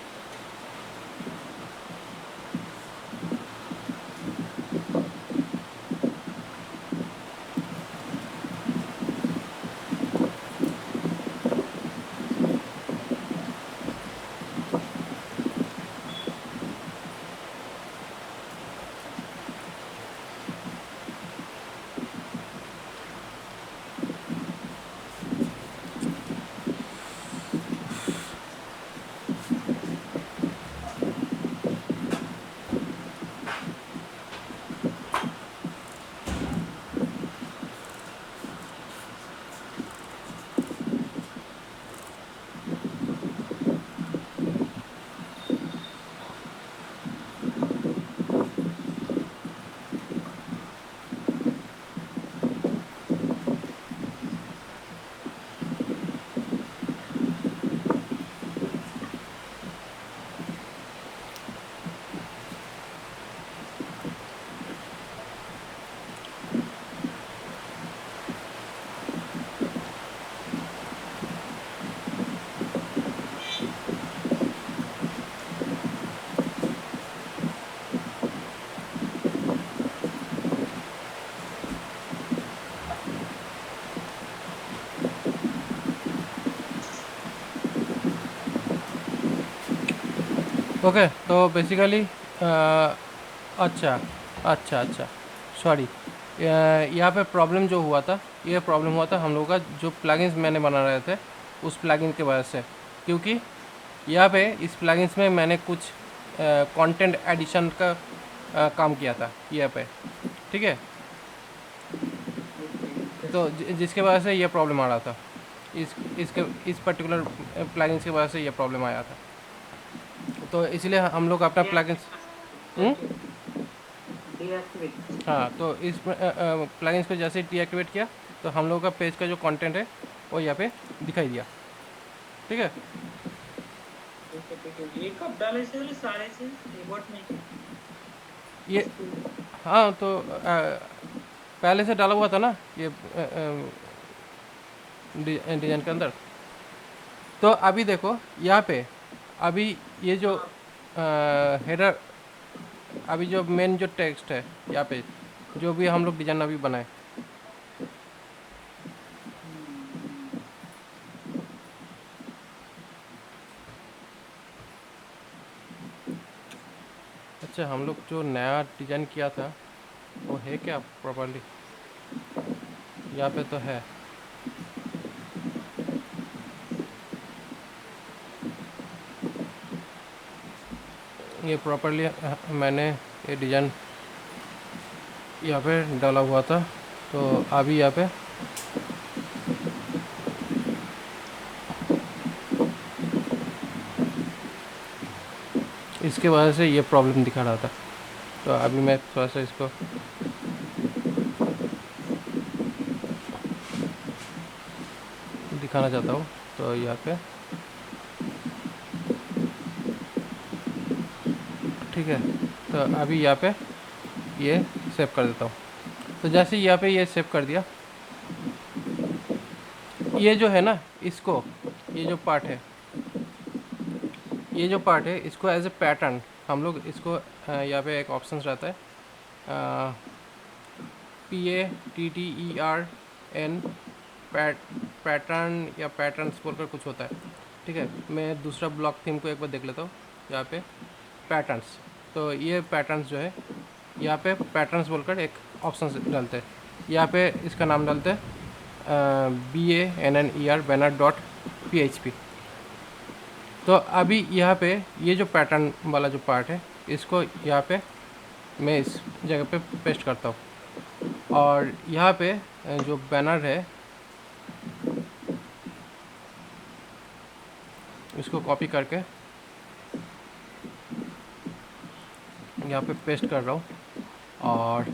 ओके, तो बेसिकली अच्छा अच्छा अच्छा, सॉरी, यहाँ पे प्रॉब्लम जो हुआ था, ये प्रॉब्लम हुआ था हम लोगों का जो प्लगइन्स मैंने बना रहे थे उस प्लगइन के वजह से, क्योंकि यहाँ पे इस प्लगइन्स में मैंने कुछ कंटेंट एडिशन का काम किया था यहाँ पे, ठीक है। ओके तो जिसके वजह से ये प्रॉब्लम आ रहा था, इस पर्टिकुलर प्लगइन्स की वजह से ये प्रॉब्लम आया था, तो इसलिए हम लोग अपना प्लगइन्स। डीएक्टिवेट। हाँ, तो इस प्लगइन्स को जैसे डीएक्टिवेट किया तो हम लोगों का पेज का जो कंटेंट है वो यहाँ पे दिखाई दिया, ठीक है। ठीक है, ये कब डाले सर सारे से रिपोर्ट में ये इसको? हाँ, तो पहले से डाला हुआ था ना ये डिज़ाइन के अंदर। तो अभी देखो यहाँ पे, अभी ये जो हाँ। हेडर, अभी जो मेन जो टेक्स्ट है यहाँ पे, जो भी हम लोग डिज़ाइन अभी बनाए, हम्म, अच्छा हम लोग जो नया डिज़ाइन किया था वो है क्या प्रॉपरली, यहाँ पे तो है। ये प्रॉपरली मैंने ये डिज़ाइन यहाँ पे डाला हुआ था, तो अभी यहाँ पे इसके वजह से ये प्रॉब्लम दिखा रहा था, तो अभी मैं थोड़ा सा इसको दिखाना चाहता हूँ। तो यहाँ पे ठीक है, तो अभी यहाँ पे ये सेव कर देता हूँ। तो जैसे यहाँ पे ये सेव कर दिया, ये जो है ना, इसको, ये जो पार्ट है, ये जो पार्ट है इसको एज ए पैटर्न हम लोग इसको यहाँ पे एक ऑप्शन रहता है PATTERN, पैटर्न या पैटर्न्स बोलकर कुछ होता है, ठीक है। मैं दूसरा ब्लॉक थीम को एक बार देख लेता हूँ, यहाँ पे पैटर्न्स, तो ये पैटर्न्स जो है यहाँ पे पैटर्न्स बोलकर एक ऑप्शन डालते हैं, यहाँ पे इसका नाम डालते हैं BANNER banner.php। तो अभी यहाँ पे ये जो पैटर्न वाला जो पार्ट है इसको यहाँ पे मैं इस जगह पे पेस्ट करता हूँ, और यहाँ पे जो बैनर है इसको कॉपी करके यहाँ पे पेस्ट कर रहा हूँ, और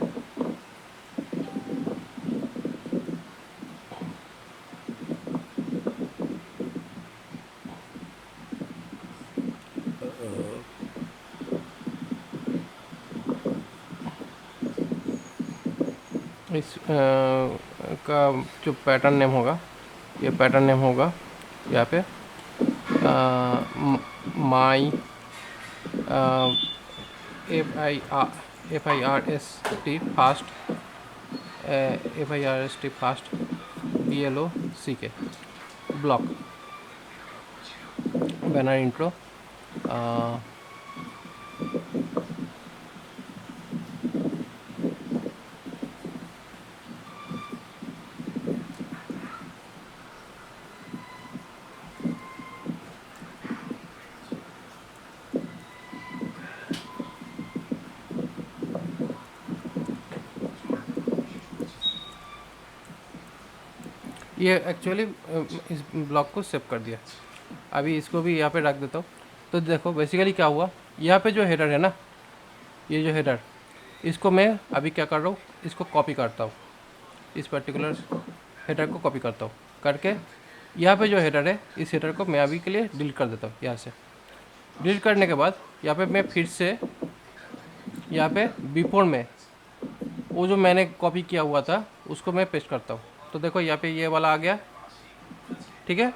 इस का जो पैटर्न नेम होगा, ये पैटर्न नेम होगा यहाँ पे माई FIRST fast, FIRST fast BLOCK block banner intro. ये एक्चुअली इस ब्लॉक को सेव कर दिया, अभी इसको भी यहाँ पे रख देता हूँ। तो देखो बेसिकली क्या हुआ, यहाँ पे जो हेडर है ना, ये जो हेडर, इसको मैं अभी क्या कर रहा हूँ, इसको कॉपी करता हूँ, इस पर्टिकुलर हेडर को कॉपी करता हूँ करके, यहाँ पे जो हेडर है इस हेडर को मैं अभी के लिए डिलीट कर देता हूँ। यहाँ से डिलीट करने के बाद यहाँ पे मैं फिर से यहाँ पे बिफोर में वो जो मैंने कॉपी किया हुआ था उसको मैं पेस्ट करता हूँ। तो देखो यहाँ पे ये वाला आ गया, ठीक है।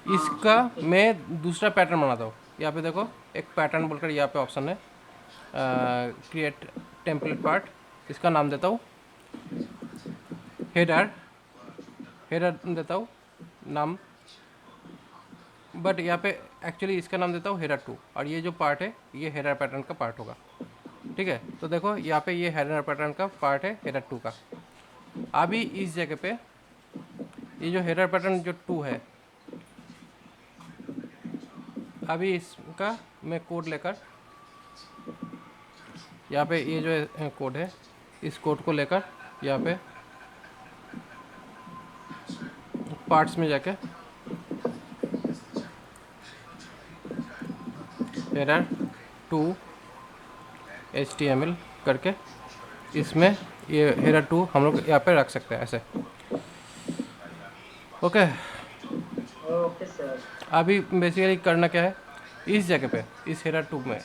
इसका मैं दूसरा पैटर्न बनाता हूँ, यहाँ पे देखो एक पैटर्न बोलकर यहाँ पे ऑप्शन है क्रिएट टेम्पलेट पार्ट, इसका नाम देता हूँ हेडर, हेडर देता हूँ नाम बट यहाँ पे एक्चुअली इसका नाम देता हूँ हेडर 2, और ये जो पार्ट है ये हेडर पैटर्न का पार्ट होगा। ठीक है, तो देखो यहाँ पे ये हेडर पैटर्न का पार्ट है हेडर 2 का। अभी इस जगह पे ये जो हेडर पैटर्न जो 2 है, अभी इसका मैं कोड लेकर यहाँ पे ये जो कोड है इस कोड को लेकर यहाँ पे पार्ट्स में जाके हेडर 2 HTML करके इसमें ये हेडर 2 हम लोग यहाँ पे रख सकते हैं ऐसे। Okay, okay sir. अभी बेसिकली करना क्या है, इस जगह पे इस हेडर 2 में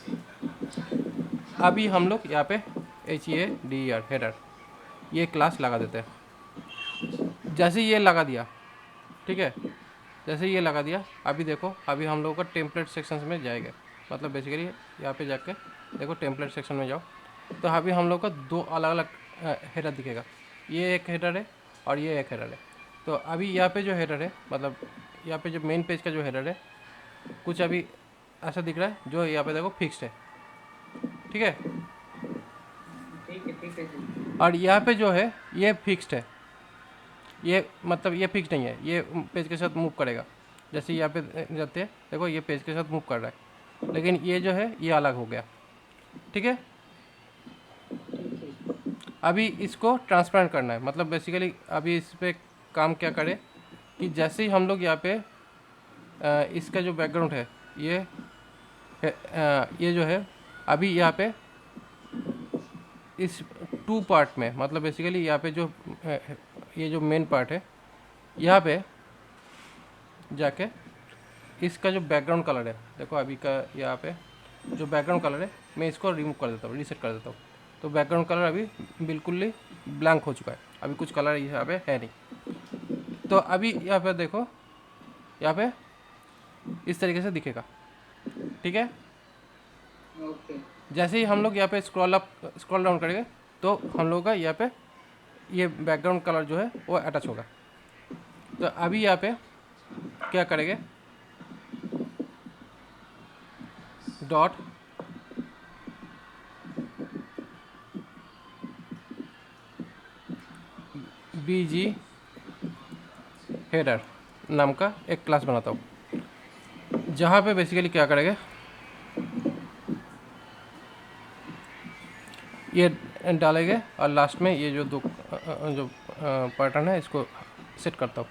अभी हम लोग यहाँ पे HEADER हेडर ये क्लास लगा देते हैं। जैसे ये लगा दिया, ठीक है, जैसे ये लगा दिया, अभी देखो अभी हम लोगों का टेम्पलेट सेक्शंस में जाएंगे। मतलब बेसिकली यहाँ पे जाके देखो टेम्पलेट सेक्शन में जाओ, तो अभी हम लोग का दो अलग अलग हेडर दिखेगा। ये एक हेडर है और ये एक हेडर है। तो अभी यहाँ पे जो हेडर है, मतलब यहाँ पे जो मेन पेज का जो हेडर है, कुछ अभी ऐसा दिख रहा है जो यहाँ पे देखो फिक्स्ड है। ठीक है, ठीक है जी। और यहाँ पे जो है ये फिक्स्ड है, ये मतलब ये फिक्स नहीं है, ये पेज के साथ मूव करेगा। जैसे यहाँ पे जाते हैं देखो ये पेज के साथ मूव कर रहा है, लेकिन ये जो है ये अलग हो गया। ठीक है, अभी इसको ट्रांसपेरेंट करना है। मतलब बेसिकली अभी इस पर काम क्या करें कि जैसे ही हम लोग यहाँ पे इसका जो बैकग्राउंड है ये जो है अभी यहाँ पे इस 2 पार्ट में, मतलब बेसिकली यहाँ पे जो ये जो मेन पार्ट है यहाँ पे जाके इसका जो बैकग्राउंड कलर है, देखो अभी का यहाँ पे जो बैकग्राउंड कलर है मैं इसको रिमूव कर देता हूँ, रीसेट कर देता हूँ। तो बैकग्राउंड कलर अभी बिल्कुल ही ब्लैंक हो चुका है, अभी कुछ कलर यहाँ पे है नहीं। तो अभी यहाँ पे देखो यहाँ पे इस तरीके से दिखेगा। ठीक है, ओके। जैसे ही हम लोग यहाँ पे स्क्रॉल डाउन करेंगे तो हम लोग का यहाँ पे ये बैकग्राउंड कलर जो है वो अटैच होगा। तो अभी यहाँ पे क्या करेंगे, डॉट BG हेडर नाम का एक क्लास बनाता हूँ, जहाँ पे बेसिकली क्या करेंगे, ये डालेंगे और लास्ट में ये जो जो पैटर्न है इसको सेट करता हूँ।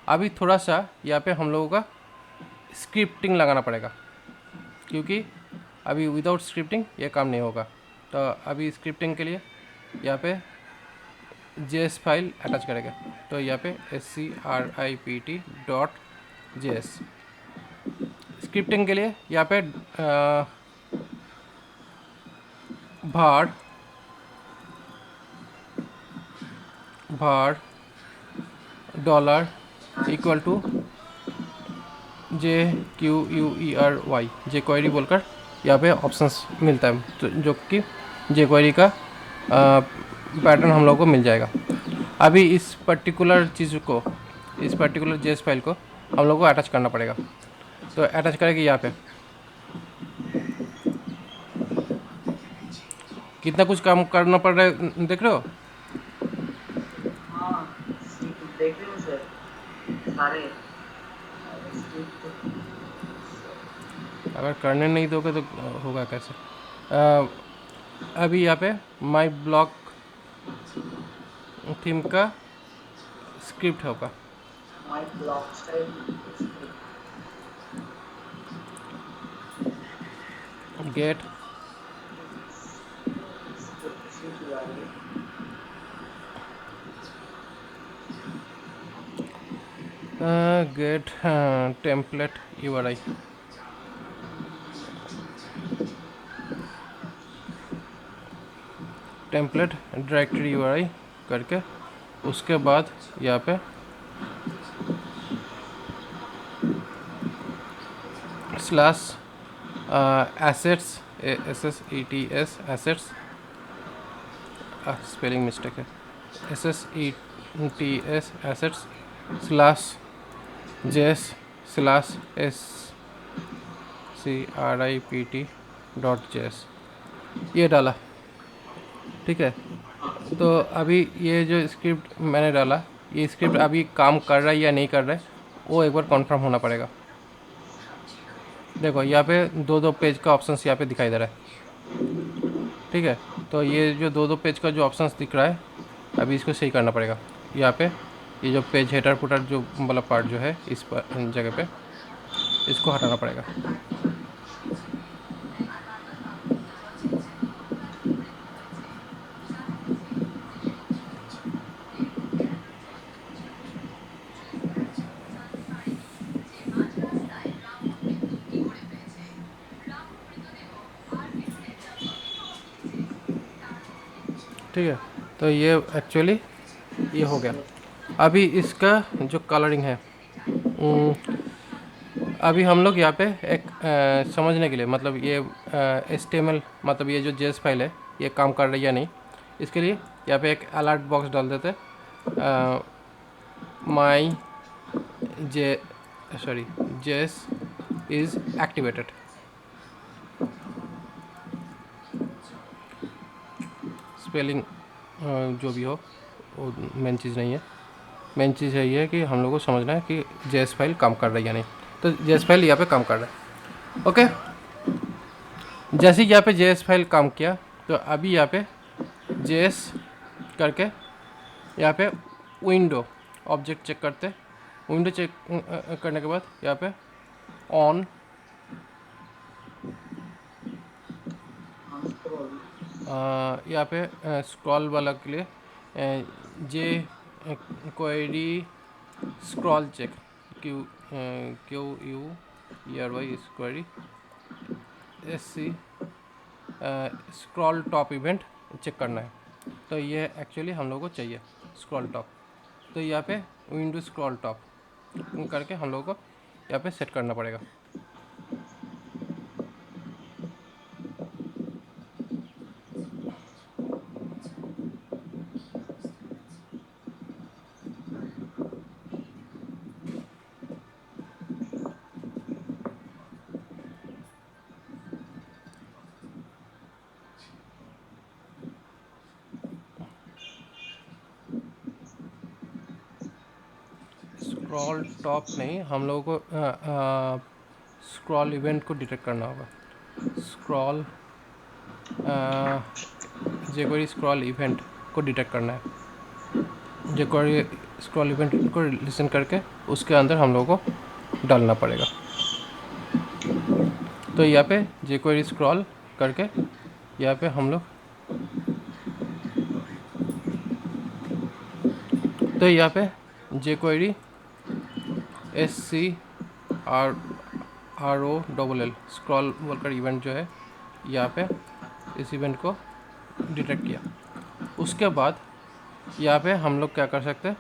अभी थोड़ा सा यहाँ पे हम लोगों का स्क्रिप्टिंग लगाना पड़ेगा, क्योंकि अभी विदाउट स्क्रिप्टिंग ये काम नहीं होगा। तो अभी स्क्रिप्टिंग के लिए यहाँ पे JS फाइल अटैच करेंगे। तो यहाँ पे script.js स्क्रिप्टिंग के लिए यहाँ पे var dollar equal to JQUERY jQuery बोलकर यहाँ पे ऑप्शंस मिलता है, तो जो कि jQuery का पैटर्न हम लोग को मिल जाएगा। अभी इस पर्टिकुलर चीज़ को, इस पर्टिकुलर JS फाइल को हम लोग को अटैच करना पड़ेगा। तो अटैच करेंगे यहाँ पे, कितना कुछ काम करना पड़ रहा है देख रहे हो। हाँ, देख रहे हो सर सारे। अगर करने नहीं दोगे तो होगा कैसे। अभी यहाँ पे माई ब्लॉग थीम का स्क्रिप्ट होगा, my blog style get get template URI। Template directory URI करके उसके बाद यहाँ पे slash assets SSETS assets, spelling mistake है, SSETS assets slash JS /script.js ये डाला, ठीक है। तो अभी ये जो स्क्रिप्ट मैंने डाला, ये स्क्रिप्ट अभी काम कर रहा है या नहीं कर रहा है वो एक बार कन्फर्म होना पड़ेगा। देखो यहाँ पे दो दो पेज का ऑप्शंस यहाँ पे दिखाई दे रहा है, ठीक है। तो ये जो दो दो पेज का जो ऑप्शंस दिख रहा है, अभी इसको सही करना पड़ेगा। यहाँ पे ये जो पेज हेडर फुटर जो वाला पार्ट जो है इस जगह पे इसको हटाना पड़ेगा। ठीक है, तो ये एक्चुअली ये हो गया। अभी इसका जो कलरिंग है, अभी हम लोग यहाँ पे एक समझने के लिए, मतलब ये HTML मतलब ये जो JS फाइल है ये काम कर रही है या नहीं, इसके लिए यहाँ पे एक अलर्ट बॉक्स डाल देते। माई JS इज़ एक्टिवेटेड। स्पेलिंग जो भी हो वो मेन चीज़ नहीं है, मेन चीज़ है ये कि हम लोग को समझना है कि JS फाइल काम कर रही है या नहीं। तो JS फाइल यहाँ पे काम कर रहा है, ओके। जैसे ही यहाँ पे JS फाइल काम किया, तो अभी यहाँ पे JS करके यहाँ पे विंडो ऑब्जेक्ट चेक करते। विंडो चेक करने के बाद यहाँ पे ऑन यहाँ पे स्क्रॉल वाला के लिए jQuery scroll check QUERY query SC scroll top event check करना है। तो ये एक्चुअली हम लोग को चाहिए स्क्रॉल टॉप। तो यहाँ पे विंडो स्क्रॉल टॉप करके हम लोग को यहाँ पे सेट करना पड़ेगा। स्क्रॉल टॉप नहीं, हम लोगों को स्क्रॉल इवेंट को डिटेक्ट करना होगा। स्क्रॉल jQuery स्क्रॉल इवेंट को डिटेक्ट करना है। jQuery स्क्रॉल इवेंट को लिसन करके उसके अंदर हम लोगों को डालना पड़ेगा। तो यहाँ पे jQuery स्क्रॉल करके यहाँ पे हम लोग, तो यहाँ पे jQuery SCROLL स्क्रॉल बोलकर इवेंट जो है यहाँ पे इस इवेंट को डिटेक्ट किया। उसके बाद यहाँ पे हम लोग क्या कर सकते हैं,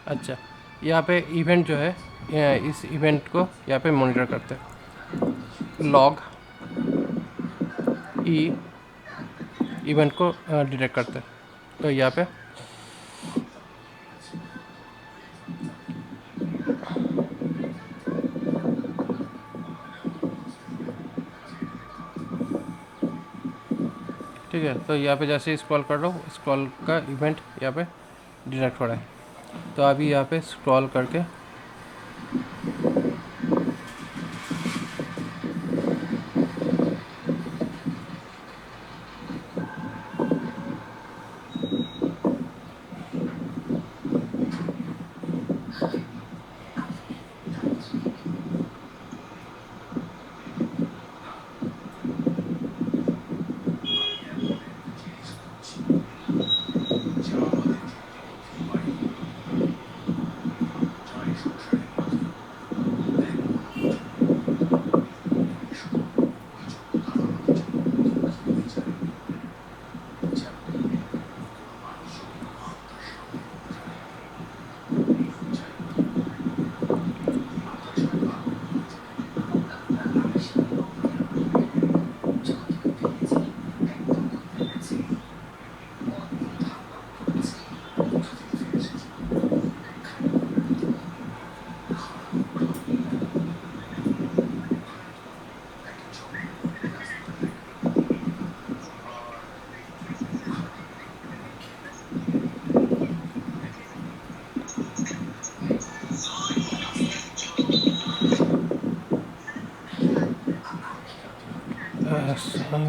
अच्छा यहाँ पे इवेंट जो है इस इवेंट को यहाँ पे मॉनिटर करते हैं। लॉग ई इवेंट को डिटेक्ट करते हैं। तो यहाँ पे ठीक है, तो यहाँ पे जैसे स्क्रॉल कर रहा हूँ स्क्रॉल का इवेंट यहाँ पे डिटेक्ट हो रहा है। तो अभी यहाँ पे स्क्रॉल करके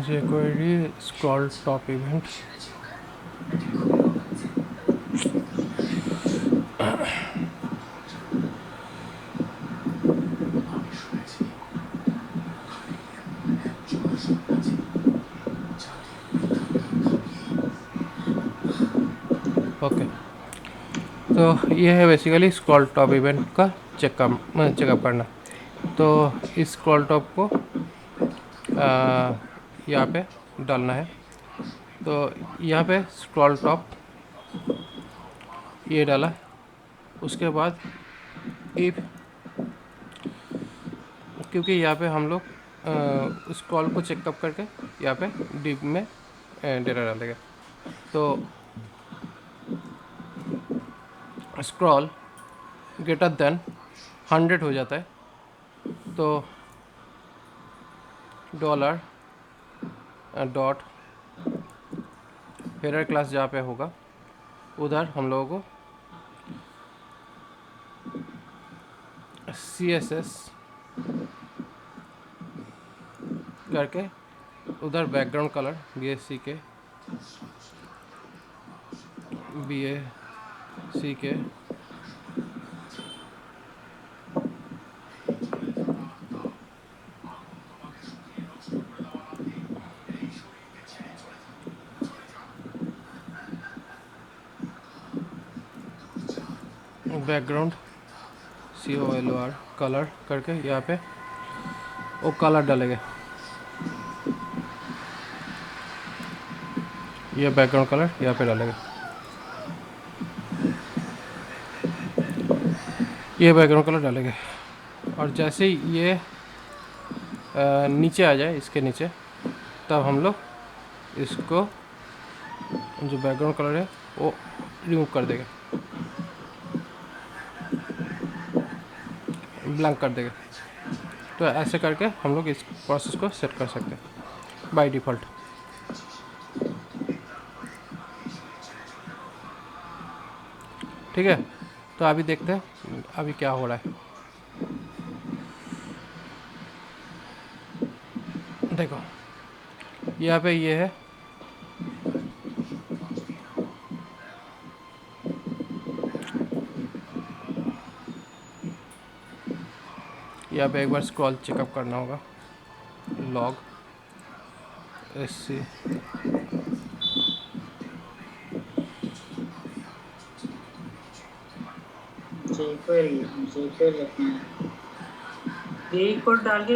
jQuery scroll top event. Okay, तो ये है बेसिकली स्क्रॉल टॉप इवेंट का चेकअप करना। तो इस स्क्रॉल टॉप को यहाँ पे डालना है। तो यहाँ पे स्क्रॉल टॉप ये डाला, उसके बाद इफ, क्योंकि यहाँ पे हम लोग स्क्रॉल को चेकअप करके यहाँ पे डिप में डेटा डालेंगे। तो स्क्रॉल ग्रेटर देन 100 हो जाता है, तो डॉलर डॉट हेडर क्लास जहाँ पे होगा उधर हम लोगों को CSS करके उधर background colour BACK background COLOR colour करके यहाँ पे वो कलर डालेंगे। ये बैकग्राउंड कलर यहाँ पे डालेंगे, ये बैकग्राउंड कलर डालेंगे। और जैसे ही ये नीचे आ जाए, इसके नीचे, तब हम लोग इसको जो बैकग्राउंड कलर है वो रिमूव कर देंगे, ब्लैंक कर देंगे। तो ऐसे करके हम लोग इस प्रोसेस को सेट कर सकते हैं बाय डिफ़ॉल्ट। ठीक है, तो अभी देखते हैं अभी क्या हो रहा है। देखो यहाँ पे ये है, यहाँ पे एक बार स्क्रॉल चेकअप करना होगा, लॉग SC jQuery रखना है। यही कोड डाल के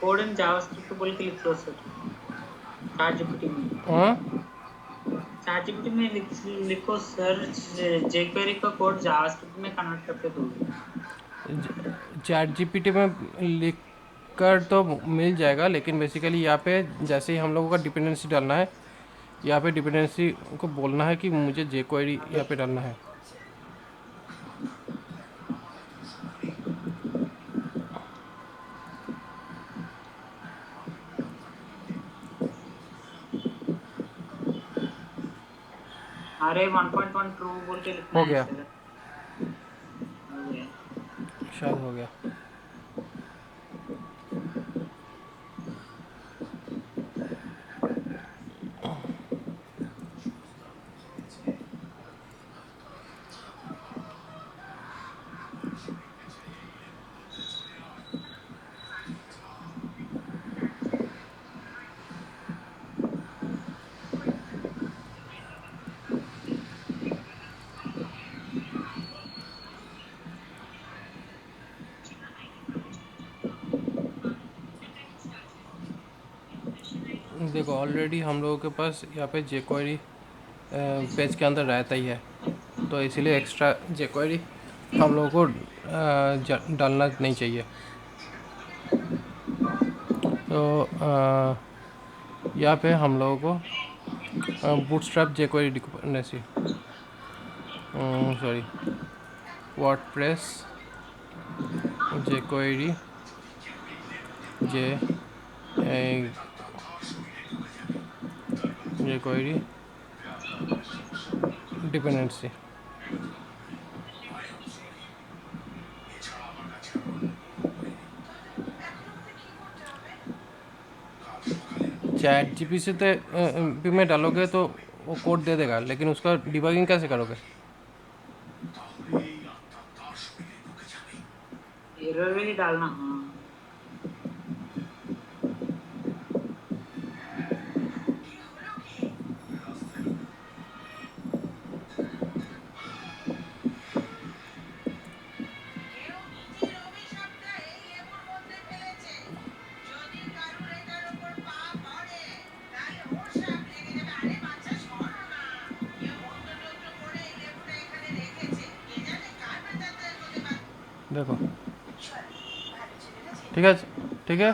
कोड इन जावास्क्रिप्ट बोल के लिख लो सर ChatGPT में। हाँ ChatGPT में लिखो सर jQuery का कोड जावास्क्रिप्ट में कन्वर्ट करके दो। ChatGPT में लिख कर तो मिल जाएगा, लेकिन बेसिकली यहाँ पे जैसे ही हम लोगों का डिपेंडेंसी डालना है, यहाँ पे डिपेंडेंसी को बोलना है कि मुझे jQuery यहाँ पे डालना है। अरे 1.1 ट्रू बोल के लिखना हो है गया, सर। हो गया। शायद हो गया। देखो ऑलरेडी हम लोगों के पास यहाँ पे jQuery पेज के अंदर रहता ही है, तो इसीलिए एक्स्ट्रा jQuery हम लोगों को डालना नहीं चाहिए। तो यहाँ पे हम लोगों को bootstrap jQuery dependency, sorry, WordPress jQuery jQuery dependency. Chat GPT में डालोगे तो वो कोड दे देगा, लेकिन उसका डिबगिंग कैसे करोगे? एरर भी डालना, हाँ। देखो, ठीक है, ठीक है।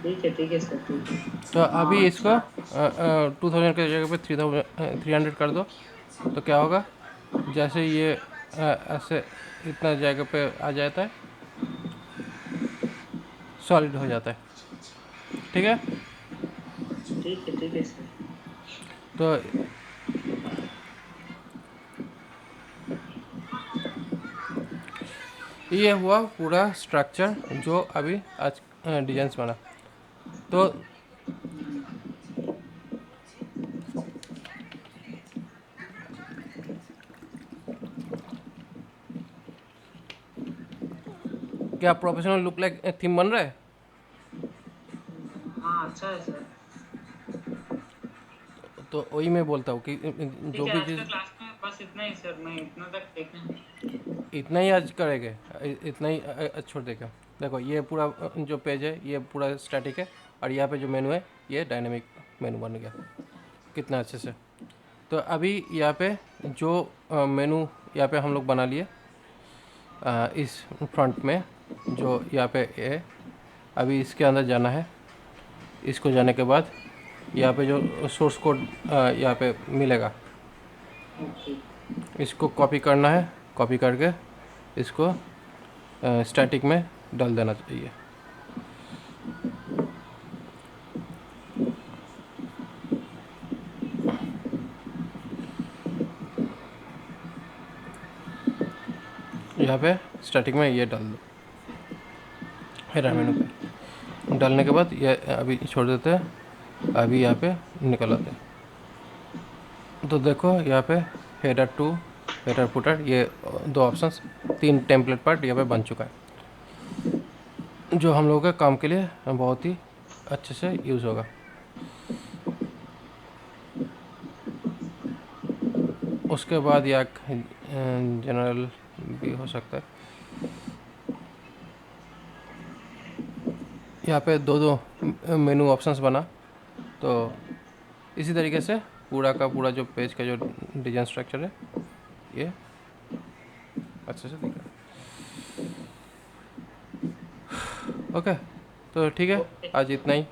ठीक है सर, ठीक है। तो अभी हाँ इसको अच्छा। 2000 की जगह पे 300 कर दो, तो क्या होगा? जैसे ये ऐसे इतना जगह पे आ जाता है, सॉलिड हो जाता है, ठीक है। ठीक है सर। तो ये हुआ पूरा स्ट्रक्चर जो अभी आज डिजाइंस बना। तो क्या प्रोफेशनल लुक लाइक थीम बन रहा है? हाँ अच्छा है सर। तो वही मैं बोलता हूँ कि ठीक जो है, भी आज का चीज़ क्लास में बस इतना ही सर, मैं इतना तक देखना। इतना ही आज करेंगे, इतना ही छोड़ देगा। देखो, ये पूरा जो पेज है ये पूरा स्टैटिक है, और यहाँ पे जो मेनू है ये डायनेमिक मेनू बन गया कितना अच्छे से। तो अभी यहाँ पे जो मेनू यहाँ पे हम लोग बना लिए इस फ्रंट में, जो यहाँ पे है, अभी इसके अंदर जाना है। इसको जाने के बाद यहाँ पे जो सोर्स कोड यहाँ पे मिलेगा, ओके। इसको कॉपी करना है। कॉपी करके इसको स्टैटिक में डाल देना चाहिए। यहाँ पे स्टैटिक में ये डाल दो, हेडर मेनू पे डालने के बाद ये अभी छोड़ देते हैं। अभी यहाँ पे निकल आते हैं। तो देखो यहाँ पे हेडर टू, हेडर फुटर, ये दो ऑप्शंस, 3 टेम्पलेट पार्ट यहाँ पे बन चुका है, जो हम लोगों के काम के लिए बहुत ही अच्छे से यूज़ होगा। उसके बाद या जनरल भी हो सकता है। यहाँ पे दो दो मेनू ऑप्शंस बना, तो इसी तरीके से पूरा का पूरा जो पेज का जो डिजाइन स्ट्रक्चर है ये अच्छे से दिख रहा है। ओके, तो ठीक है, ओके। आज इतना ही।